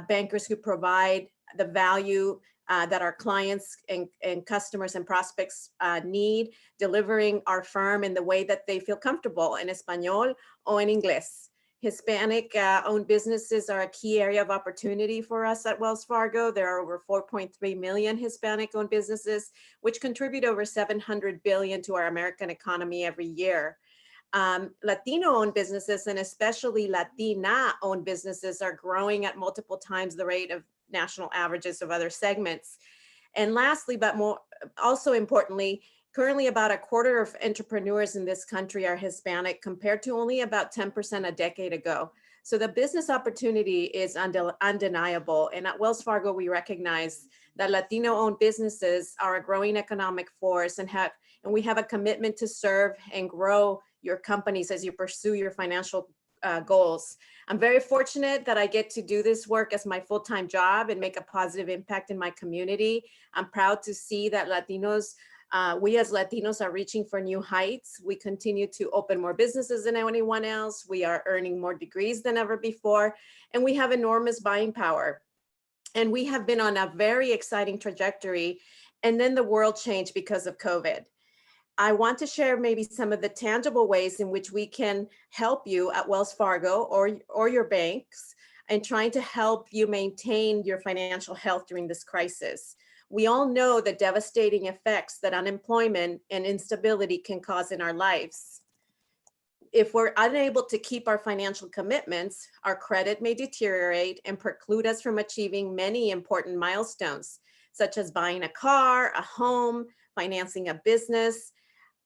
bankers who provide the value that our clients and customers and prospects need, delivering our firm in the way that they feel comfortable in Espanol or in Inglés. Hispanic owned businesses are a key area of opportunity for us at Wells Fargo. There are over 4.3 million Hispanic owned businesses, which contribute over 700 billion to our American economy every year. Latino owned businesses and especially Latina owned businesses are growing at multiple times the rate of national averages of other segments. And lastly, but more also importantly, currently about a quarter of entrepreneurs in this country are Hispanic compared to only about 10% a decade ago. So the business opportunity is undeniable. And at Wells Fargo, we recognize that Latino owned businesses are a growing economic force and we have a commitment to serve and grow your companies as you pursue your financial goals. I'm very fortunate that I get to do this work as my full-time job and make a positive impact in my community. I'm proud to see that we as Latinos are reaching for new heights. We continue to open more businesses than anyone else. We are earning more degrees than ever before, and we have enormous buying power. And we have been on a very exciting trajectory, and then the world changed because of COVID. I want to share maybe some of the tangible ways in which we can help you at Wells Fargo or your banks in trying to help you maintain your financial health during this crisis. We all know the devastating effects that unemployment and instability can cause in our lives. If we're unable to keep our financial commitments, our credit may deteriorate and preclude us from achieving many important milestones, such as buying a car, a home, financing a business.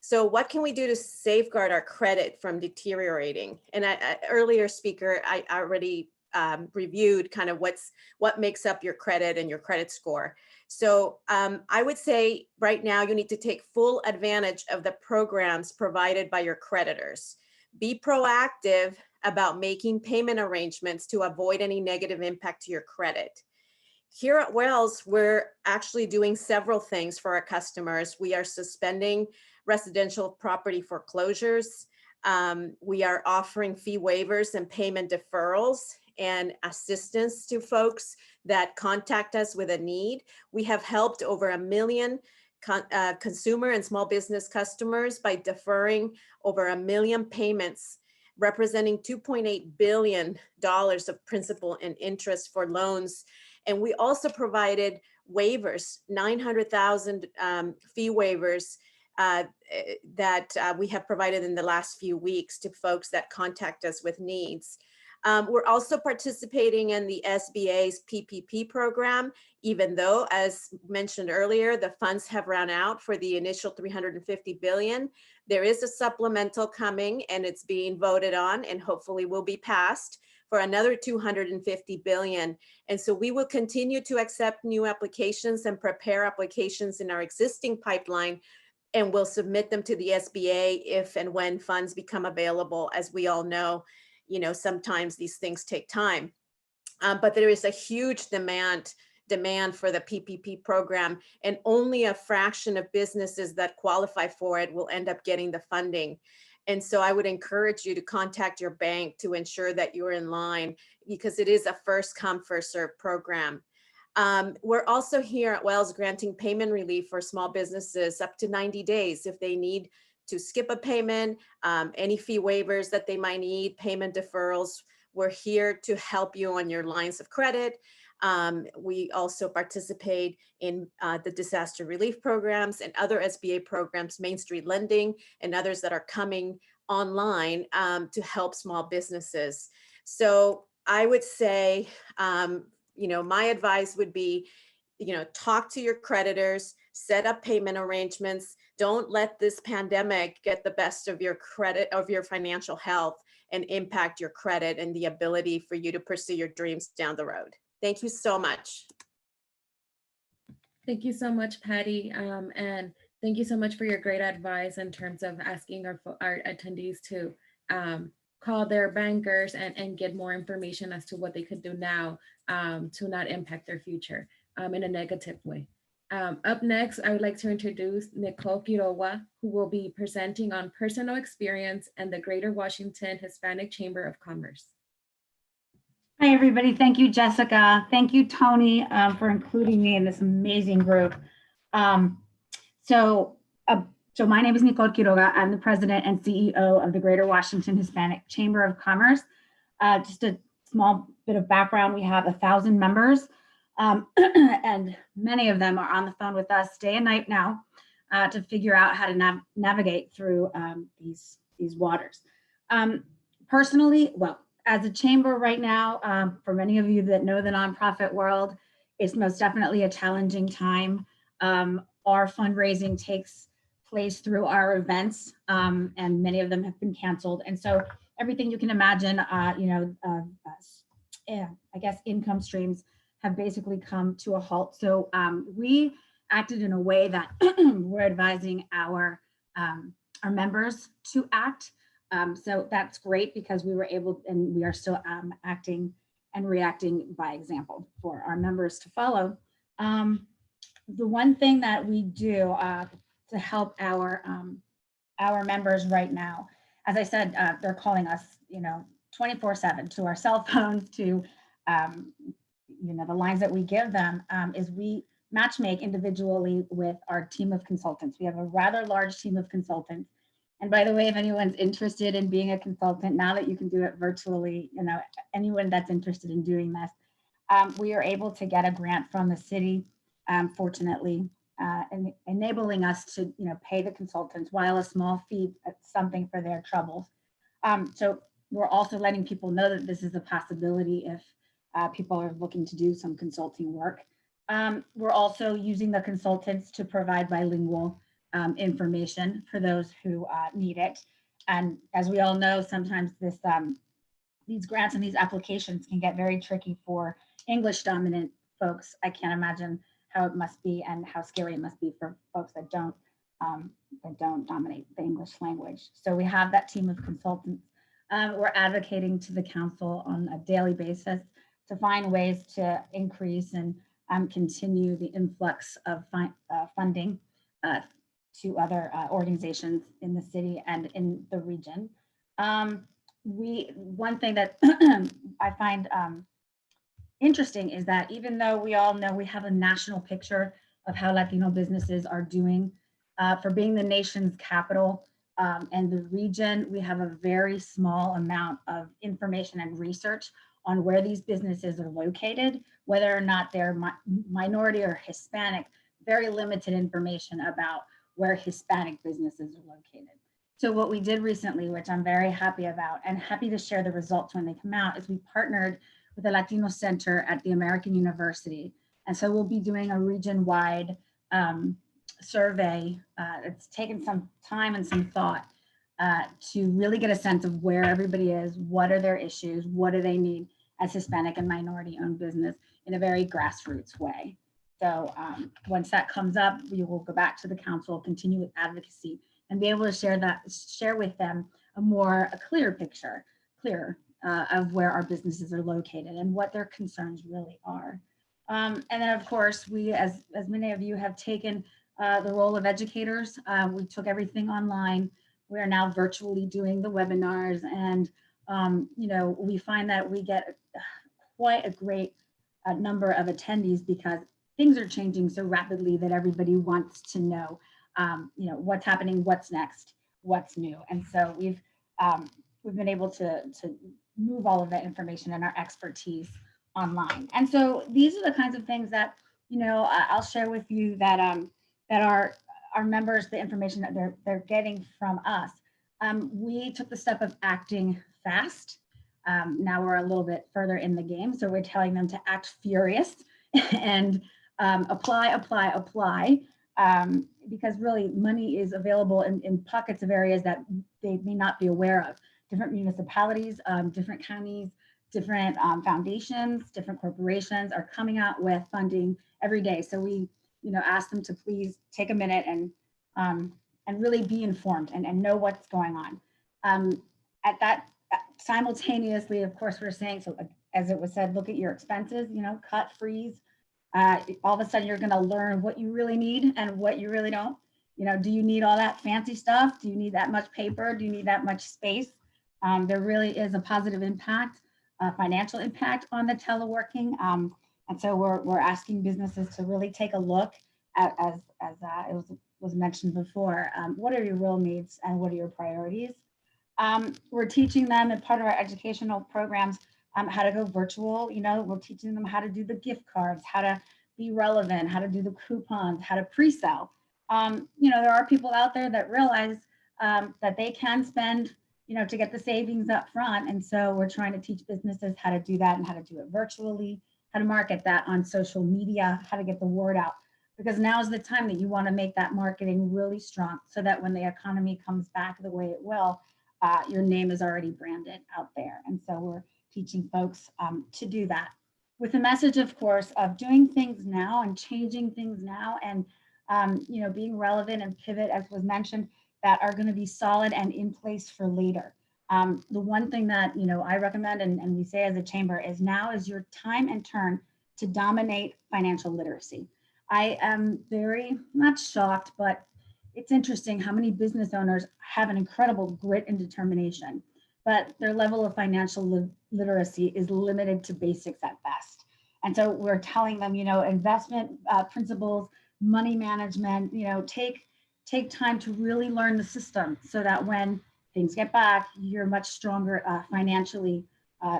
So what can we do to safeguard our credit from deteriorating? And earlier speaker, I already reviewed kind of what makes up your credit and your credit score. So I would say right now you need to take full advantage of the programs provided by your creditors. Be proactive about making payment arrangements to avoid any negative impact to your credit. Here at Wells, we're actually doing several things for our customers. We are suspending residential property foreclosures. We are offering fee waivers and payment deferrals and assistance to folks that contact us with a need. We have helped over 1 million consumer and small business customers by deferring over 1 million payments, representing $2.8 billion of principal and interest for loans. And we also provided waivers, 900,000 fee waivers that we have provided in the last few weeks to folks that contact us with needs. We're also participating in the SBA's PPP program, even though, as mentioned earlier, the funds have run out for the initial $350 billion. There is a supplemental coming and it's being voted on and hopefully will be passed for another $250 billion. And so we will continue to accept new applications and prepare applications in our existing pipeline, and we'll submit them to the SBA if and when funds become available. As we all know, sometimes these things take time, but there is a huge demand for the PPP program, and only a fraction of businesses that qualify for it will end up getting the funding. And so I would encourage you to contact your bank to ensure that you're in line, because it is a first come, first served program. We're also here at Wells granting payment relief for small businesses up to 90 days if they need to skip a payment, any fee waivers that they might need, payment deferrals. We're here to help you on your lines of credit. We also participate in the disaster relief programs and other SBA programs, Main Street Lending, and others that are coming online to help small businesses. So I would say, my advice would be, talk to your creditors, set up payment arrangements. Don't let this pandemic get the best of your credit, of your financial health, and impact your credit and the ability for you to pursue your dreams down the road. Thank you so much. Thank you so much, Patty. And thank you so much for your great advice in terms of asking our attendees to call their bankers and get more information as to what they could do now to not impact their future in a negative way. Up next, I would like to introduce Nicole Quiroga, who will be presenting on personal experience and the Greater Washington Hispanic Chamber of Commerce. Hi, everybody. Thank you, Jessica. Thank you, Tony, for including me in this amazing group. So my name is Nicole Quiroga. I'm the president and CEO of the Greater Washington Hispanic Chamber of Commerce. Just a small bit of background, we have 1,000 members, and many of them are on the phone with us day and night now to figure out how to navigate through these waters. Personally, well, as a chamber right now, for many of you that know the nonprofit world, it's most definitely a challenging time. Our fundraising takes place through our events, and many of them have been canceled. And so everything you can imagine, I guess income streams have basically come to a halt. So we acted in a way that we're advising our members to act. So that's great because we were able, and we are still acting and reacting by example for our members to follow. The one thing that we do to help our members right now, as I said, they're calling us, 24/7 to our cell phones, to the lines that we give them, is we matchmake individually with our team of consultants. We have a rather large team of consultants. And by the way, if anyone's interested in being a consultant, now that you can do it virtually, anyone that's interested in doing this, we are able to get a grant from the city, fortunately, and enabling us to, pay the consultants while a small fee, something for their troubles. So we're also letting people know that this is a possibility if people are looking to do some consulting work. We're also using the consultants to provide bilingual information for those who need it. And as we all know, sometimes these grants and these applications can get very tricky for English dominant folks. I can't imagine how it must be and how scary it must be for folks that don't dominate the English language. So we have that team of consultants. We're advocating to the council on a daily basis to find ways to increase and continue the influx of funding to other organizations in the city and in the region. One thing that I find interesting is that even though we all know we have a national picture of how Latino businesses are doing, for being the nation's capital and the region, we have a very small amount of information and research on where these businesses are located, whether or not they're minority or Hispanic, very limited information about where Hispanic businesses are located. So what we did recently, which I'm very happy about and happy to share the results when they come out, is we partnered with the Latino Center at the American University. And so we'll be doing a region-wide survey. It's taken some time and some thought to really get a sense of where everybody is, what are their issues, what do they need as Hispanic and minority-owned business in a very grassroots way. So once that comes up, we will go back to the council, continue with advocacy, and be able to share with them a clear picture of where our businesses are located and what their concerns really are. And then, of course, we, as many of you have taken the role of educators, we took everything online. We are now virtually doing the webinars, and we find that we get quite a great number of attendees because things are changing so rapidly that everybody wants to know, what's happening, what's next, what's new. And so we've been able to move all of that information and our expertise online. And so these are the kinds of things that, I'll share with you that our members, the information that they're getting from us. We took the step of acting fast. Now we're a little bit further in the game. So we're telling them to act furious and apply, because really money is available in pockets of areas that they may not be aware of. Different municipalities, different counties, different foundations, different corporations are coming out with funding every day. So we, ask them to please take a minute and really be informed and know what's going on. At that, simultaneously, of course, we're saying, so as it was said, look at your expenses, cut, freeze. All of a sudden you're going to learn what you really need and what you really don't. Do you need all that fancy stuff? Do you need that much paper? Do you need that much space? There really is a positive impact, financial impact on the teleworking. And so we're asking businesses to really take a look at, as it was mentioned before, what are your real needs and what are your priorities? We're teaching them in part of our educational programs how to go virtual. We're teaching them how to do the gift cards, how to be relevant, how to do the coupons, how to pre-sell. There are people out there that realize that they can spend, to get the savings up front. And so we're trying to teach businesses how to do that and how to do it virtually, how to market that on social media, how to get the word out. Because now is the time that you want to make that marketing really strong so that when the economy comes back the way it will, your name is already branded out there. And so we're teaching folks to do that with the message, of course, of doing things now and changing things now and, being relevant and pivot, as was mentioned, that are going to be solid and in place for later. The one thing that, I recommend and we say as a chamber is now is your time and turn to dominate financial literacy. I am very, not shocked, but it's interesting how many business owners have an incredible grit and determination, but their level of financial literacy is limited to basics at best. And so we're telling them, investment principles, money management, take time to really learn the system so that when things get back, you're much stronger financially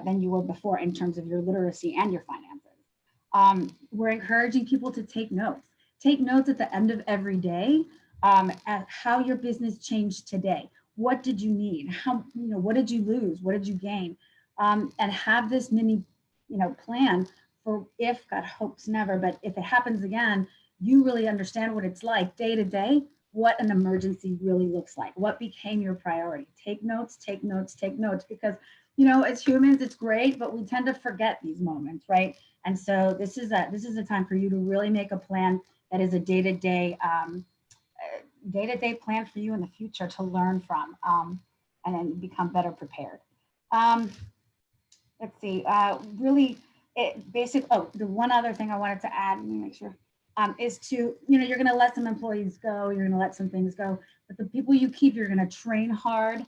than you were before in terms of your literacy and your finances. We're encouraging people to take notes. Take notes at the end of every day at how your business changed today. What did you need? What did you lose? What did you gain? And have this mini, plan for if, God hopes never, but if it happens again, you really understand what it's like day to day, what an emergency really looks like, what became your priority. Take notes, take notes, take notes, because, as humans, it's great, but we tend to forget these moments, right? And so this is a time for you to really make a plan that is a day-to-day plan for you in the future to learn from and then become better prepared. Let's see, the one other thing I wanted to add, let me make sure, is to, you're gonna let some employees go, you're gonna let some things go, but the people you keep, you're gonna train hard,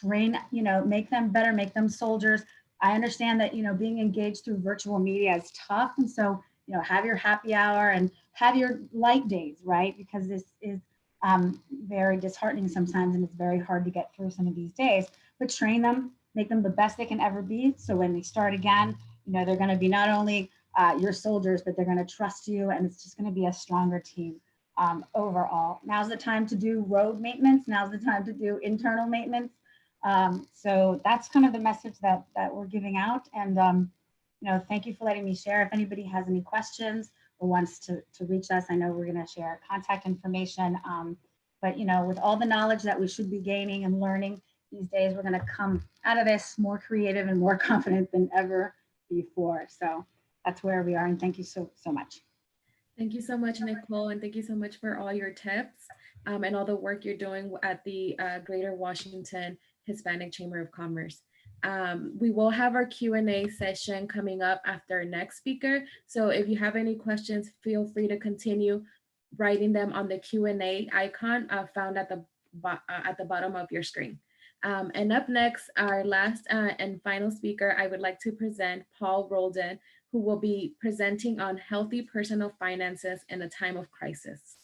make them better, make them soldiers. I understand that, being engaged through virtual media is tough. And so, have your happy hour and have your light days, right? Because this is very disheartening sometimes and it's very hard to get through some of these days, but train them, make them the best they can ever be. So when they start again, they're gonna be not only your soldiers, but they're gonna trust you and it's just gonna be a stronger team overall. Now's the time to do road maintenance. Now's the time to do internal maintenance. So that's kind of the message that we're giving out. And, thank you for letting me share. If anybody has any questions or wants to reach us, I know we're gonna share contact information. But, with all the knowledge that we should be gaining and learning these days, we're gonna come out of this more creative and more confident than ever before. So that's where we are. And thank you so much. Thank you so much, Nicole. And thank you so much for all your tips and all the work you're doing at the Greater Washington Hispanic Chamber of Commerce. We will have our Q&A session coming up after our next speaker. So if you have any questions, feel free to continue writing them on the Q&A icon found at the bottom of your screen. And up next, our last and final speaker, I would like to present Paul Roldan, who will be presenting on healthy personal finances in a time of crisis.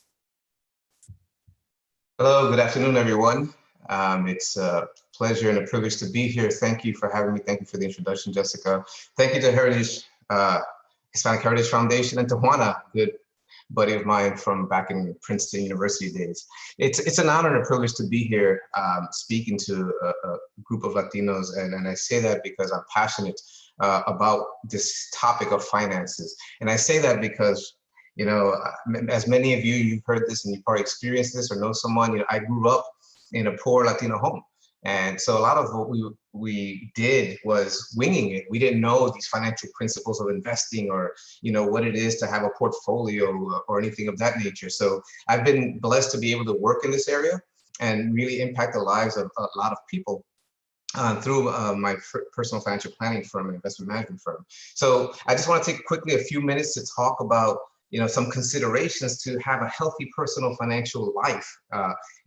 Hello, good afternoon, everyone. It's a pleasure and a privilege to be here. Thank you for having me. Thank you for the introduction, Jessica. Thank you to Hispanic Heritage Foundation and to Juana, good buddy of mine from back in Princeton University days. It's an honor and a privilege to be here speaking to a group of Latinos. And I say that because I'm passionate about this topic of finances. And I say that because, as many of you, you've heard this and you probably experienced this or know someone, I grew up in a poor Latino home. And so a lot of what we did was winging it. We didn't know these financial principles of investing or, what it is to have a portfolio or anything of that nature. So I've been blessed to be able to work in this area and really impact the lives of a lot of people through my personal financial planning firm and investment management firm. So I just want to take quickly a few minutes to talk about some considerations to have a healthy personal financial life.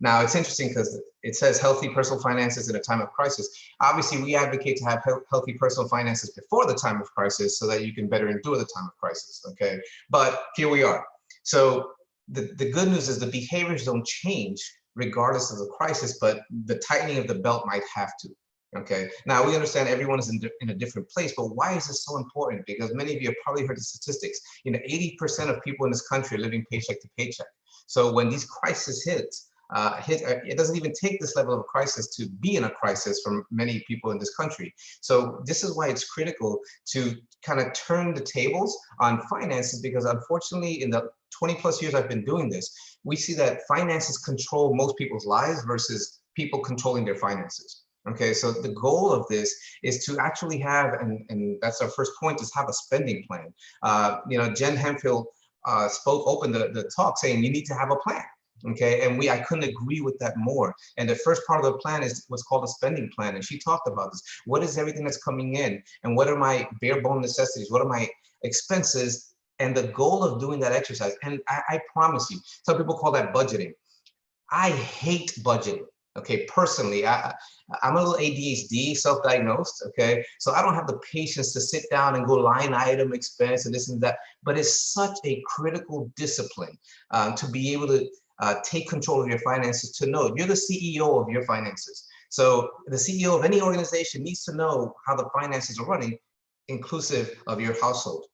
Now it's interesting because it says healthy personal finances in a time of crisis. Obviously, we advocate to have healthy personal finances before the time of crisis so that you can better endure the time of crisis, okay? But here we are. So the good news is the behaviors don't change regardless of the crisis, but the tightening of the belt might have to. Okay, now we understand everyone is in a different place, but why is this so important? Because many of you have probably heard the statistics. 80% of people in this country are living paycheck to paycheck. So when these crises hit, it doesn't even take this level of a crisis to be in a crisis for many people in this country. So this is why it's critical to kind of turn the tables on finances, because unfortunately in the 20 plus years I've been doing this, we see that finances control most people's lives versus people controlling their finances. Okay, so the goal of this is to actually have, and that's our first point, is have a spending plan. Jen Hemphill opened the talk saying you need to have a plan. Okay, and I couldn't agree with that more. And the first part of the plan is what's called a spending plan. And she talked about this. What is everything that's coming in? And what are my bare bone necessities? What are my expenses? And the goal of doing that exercise, and I promise you, some people call that budgeting. I hate budgeting. Okay, personally, I'm a little ADHD, self-diagnosed, okay? So I don't have the patience to sit down and go line item expense and this and that, but it's such a critical discipline to be able to take control of your finances, to know you're the CEO of your finances. So the CEO of any organization needs to know how the finances are running, inclusive of your household.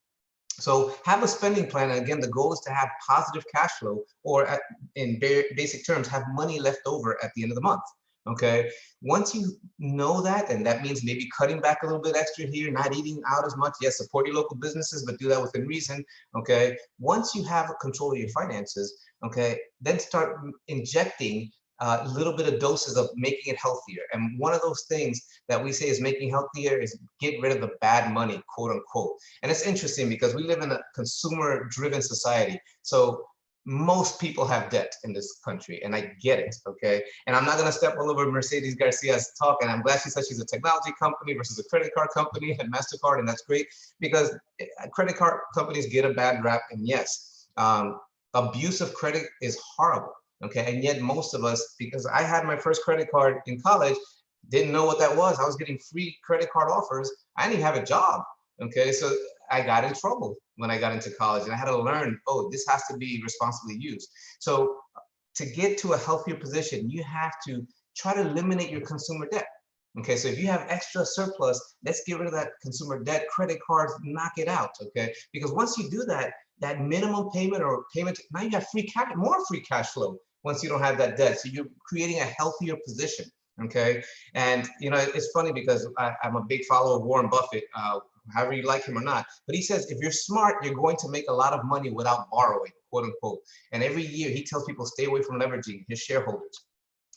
So have a spending plan. And again, the goal is to have positive cash flow, or in basic terms, have money left over at the end of the month. Okay. Once you know that, and that means maybe cutting back a little bit extra here, not eating out as much. Yes, support your local businesses, but do that within reason. Okay. Once you have control of your finances, okay, then start injecting a little bit of doses of making it healthier. And one of those things that we say is making healthier is get rid of the bad money, quote unquote. And it's interesting because we live in a consumer driven society. So most people have debt in this country, and I get it, okay? And I'm not gonna step all over Mercedes Garcia's talk, and I'm glad she said she's a technology company versus a credit card company and MasterCard, and that's great, because credit card companies get a bad rap, and yes, abuse of credit is horrible. Okay, and yet most of us, because I had my first credit card in college, didn't know what that was. I was getting free credit card offers. I didn't even have a job. Okay, so I got in trouble when I got into college, and I had to learn, oh, this has to be responsibly used. So to get to a healthier position, you have to try to eliminate your consumer debt. Okay, so if you have extra surplus, let's get rid of that consumer debt, credit cards, knock it out. Okay, because once you do that, that minimum payment or payment, now you have more free cash flow once you don't have that debt. So you're creating a healthier position. Okay, and it's funny because I'm a big follower of Warren Buffett, however you like him or not, but he says if you're smart, you're going to make a lot of money without borrowing, quote unquote. And every year he tells people stay away from leveraging his shareholders.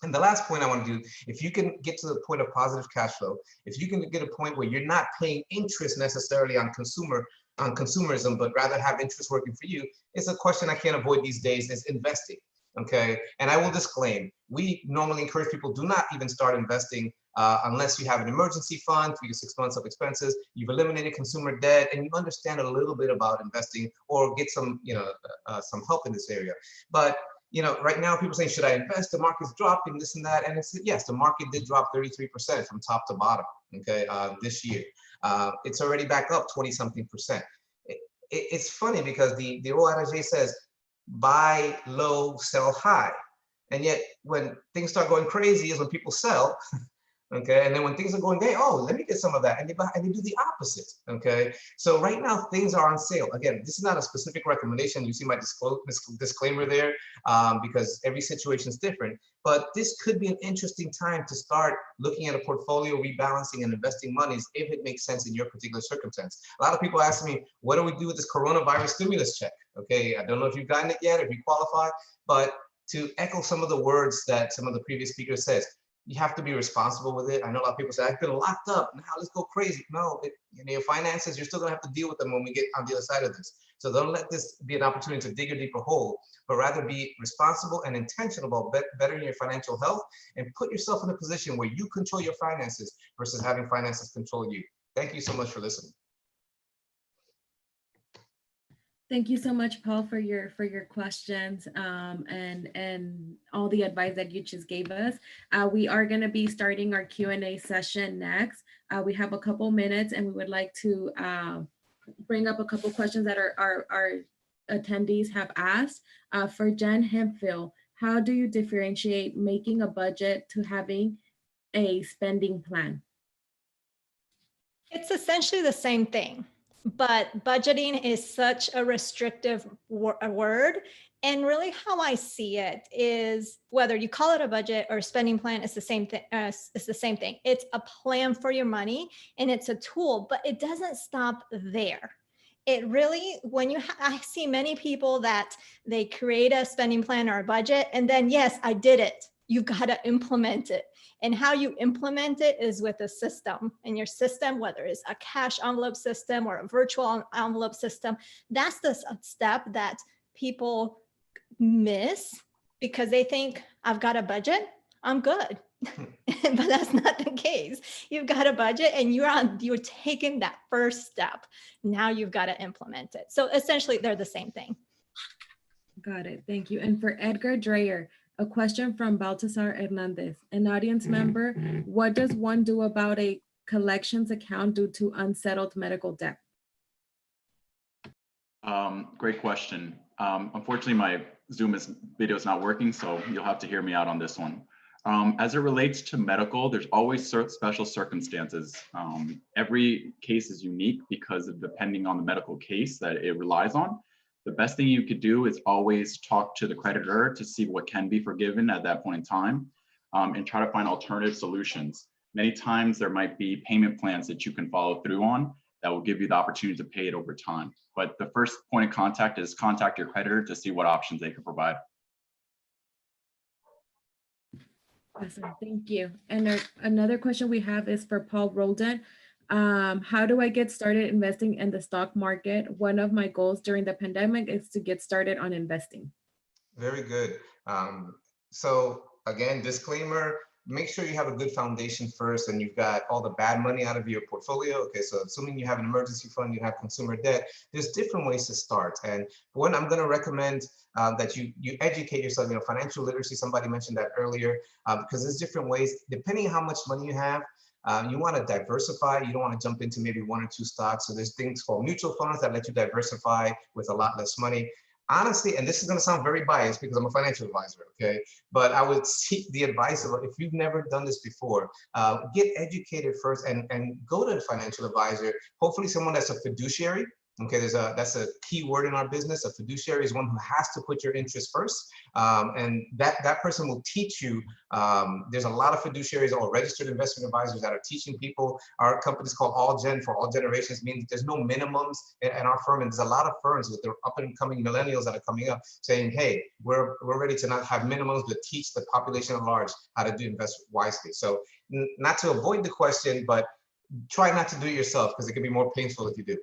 And the last point I want to do, if you can get to the point of positive cash flow, if you can get a point where you're not paying interest necessarily on consumerism, but rather have interest working for you, it's a question I can't avoid these days, is investing. Okay, and I will disclaim, we normally encourage people, do not even start investing unless you have an emergency fund, 3 to 6 months of expenses, you've eliminated consumer debt, and you understand a little bit about investing, or get some help in this area. But right now people saying, should I invest? The market's dropping, this and that. And it's, yes, the market did drop 33% from top to bottom, okay, this year. It's already back up 20-something%. It's funny because the old adage says, buy low, sell high. And yet when things start going crazy is when people sell. Okay, and then when things are going great, oh, let me get some of that, and they do the opposite. Okay, so right now things are on sale. Again, this is not a specific recommendation. You see my disclaimer there, because every situation is different. But this could be an interesting time to start looking at a portfolio, rebalancing, and investing monies if it makes sense in your particular circumstance. A lot of people ask me, what do we do with this coronavirus stimulus check? Okay, I don't know if you've gotten it yet, if you qualify, but to echo some of the words that some of the previous speakers says, you have to be responsible with it. I know a lot of people say, I've been locked up, now let's go crazy. No, your finances, you're still gonna have to deal with them when we get on the other side of this. So don't let this be an opportunity to dig a deeper hole, but rather be responsible and intentional about bettering your financial health, and put yourself in a position where you control your finances versus having finances control you. Thank you so much for listening. Thank you so much, Paul, for your questions and all the advice that you just gave us. We are going to be starting our Q&A session next. We have a couple minutes, and we would like to bring up a couple questions that our attendees have asked. For Jen Hemphill, how do you differentiate making a budget to having a spending plan? It's essentially the same thing, but budgeting is such a restrictive word. And really how I see it is whether you call it a budget or a spending plan, it's the same thing. It's the same thing. It's a plan for your money and it's a tool, but it doesn't stop there. It really, when I see many people that they create a spending plan or a budget and then, yes, I did it. You've got to implement it. And how you implement it is with a system. And your system, whether it's a cash envelope system or a virtual envelope system, that's the step that people miss because they think I've got a budget, I'm good. But that's not the case. You've got a budget and you're taking that first step. Now you've got to implement it. So essentially they're the same thing. Got it. Thank you. And for Edgar Dreyer, a question from Baltasar Hernandez, an audience member. What does one do about a collections account due to unsettled medical debt? Great question. Unfortunately, my Zoom video is not working, so you'll have to hear me out on this one. As it relates to medical, there's always special circumstances. Every case is unique because of depending on the medical case that it relies on. The best thing you could do is always talk to the creditor to see what can be forgiven at that point in time, and try to find alternative solutions. Many times there might be payment plans that you can follow through on that will give you the opportunity to pay it over time. But the first point of contact is contact your creditor to see what options they can provide. Awesome, thank you. And another question we have is for Paul Roldan. How do I get started investing in the stock market? One of my goals during the pandemic is to get started on investing. Very good. So again, disclaimer, make sure you have a good foundation first and you've got all the bad money out of your portfolio. Okay, so assuming you have an emergency fund, you have consumer debt, there's different ways to start. And one, I'm gonna recommend that you educate yourself, financial literacy, somebody mentioned that earlier, because there's different ways, depending on how much money you have, you want to diversify. You don't want to jump into maybe one or two stocks. So there's things called mutual funds that let you diversify with a lot less money. Honestly, and this is going to sound very biased because I'm a financial advisor, okay? But I would seek the advice of, if you've never done this before, get educated first and go to a financial advisor, hopefully someone that's a fiduciary. Okay, that's a key word in our business. A fiduciary is one who has to put your interests first, and that person will teach you. There's a lot of fiduciaries or registered investment advisors that are teaching people. Our company is called All Gen for all generations, means there's no minimums in our firm, and there's a lot of firms with their up and coming millennials that are coming up saying, "Hey, we're ready to not have minimums, but teach the population at large how to invest wisely." So, not to avoid the question, but try not to do it yourself because it can be more painful if you do.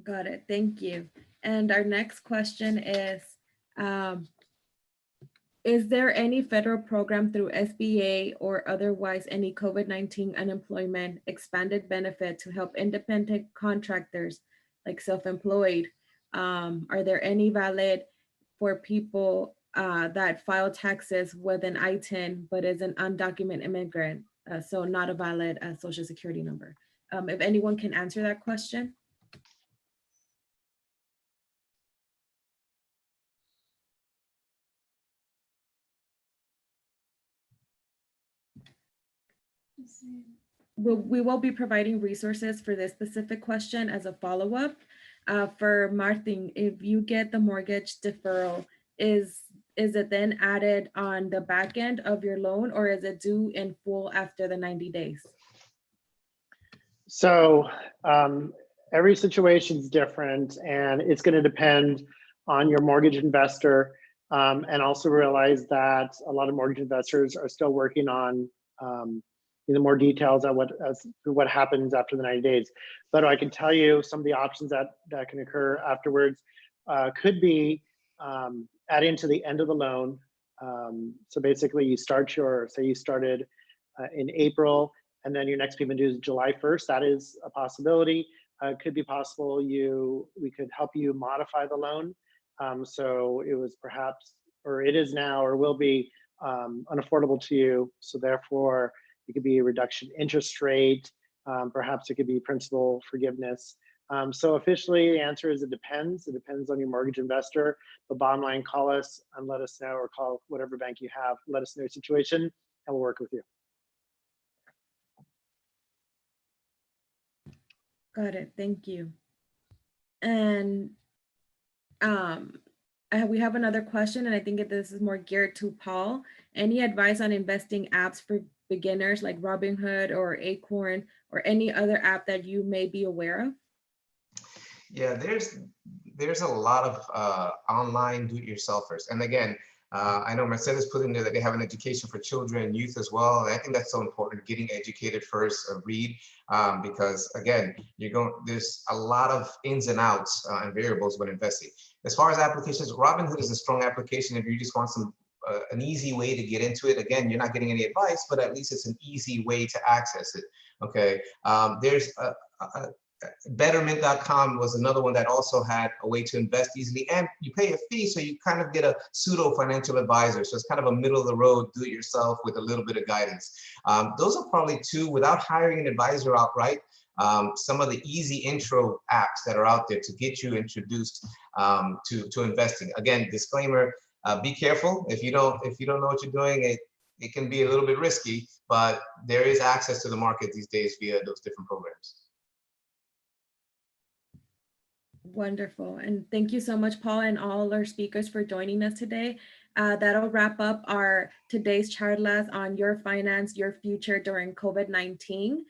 Got it, thank you. And our next question is there any federal program through SBA or otherwise any COVID-19 unemployment expanded benefit to help independent contractors like self-employed? Are there any valid for people that file taxes with an I-10 but is an undocumented immigrant, so not a valid social security number? If anyone can answer that question. We will be providing resources for this specific question as a follow-up. For Martin, if you get the mortgage deferral, is it then added on the back end of your loan or is it due in full after the 90 days? So every situation is different and it's going to depend on your mortgage investor, and also realize that a lot of mortgage investors are still working on more details on what happens after the 90 days. But I can tell you some of the options that can occur afterwards could be adding to the end of the loan. So basically you start say you started in April and then your next payment due is July 1st. That is a possibility. It could be possible we could help you modify the loan. So it was perhaps, or it is now, or will be unaffordable to you. So therefore, it could be a reduction in interest rate. Perhaps it could be principal forgiveness. So officially, the answer is it depends. It depends on your mortgage investor. But bottom line, call us and let us know, or call whatever bank you have. Let us know your situation, and we'll work with you. Got it. Thank you. And we have another question, and I think this is more geared to Paul. Any advice on investing apps for beginners like Robinhood or Acorn or any other app that you may be aware of? Yeah, there's a lot of online do-it-yourselfers. And again, I know Mercedes put in there that they have an education for children and youth as well. And I think that's so important, getting educated first, read, because again, there's a lot of ins and outs and variables when investing. As far as applications, Robinhood is a strong application if you just want an easy way to get into it. Again, you're not getting any advice, but at least it's an easy way to access it. Okay, there's Betterment.com was another one that also had a way to invest easily, and you pay a fee, so you kind of get a pseudo financial advisor. So it's kind of a middle of the road, do it yourself with a little bit of guidance. Those are probably two, without hiring an advisor outright. Some of the easy intro apps that are out there to get you introduced to investing. Again, disclaimer: be careful. If you don't know what you're doing, it can be a little bit risky. But there is access to the market these days via those different programs. Wonderful. And thank you so much, Paul, and all our speakers for joining us today. That'll wrap up our today's Charlas on your finance, your future during COVID-19.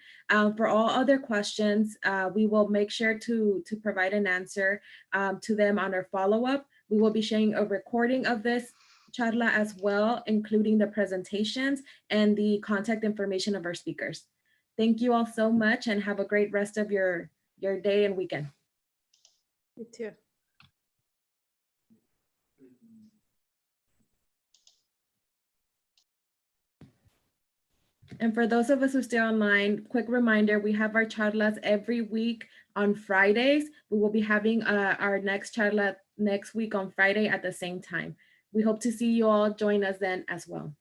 For all other questions, we will make sure to provide an answer to them on our follow-up. We will be sharing a recording of this charla as well, including the presentations and the contact information of our speakers. Thank you all so much, and have a great rest of your day and weekend. You too. And for those of us who stay online, quick reminder, we have our charlas every week on Fridays. We will be having our next charla next week on Friday at the same time. We hope to see you all join us then as well.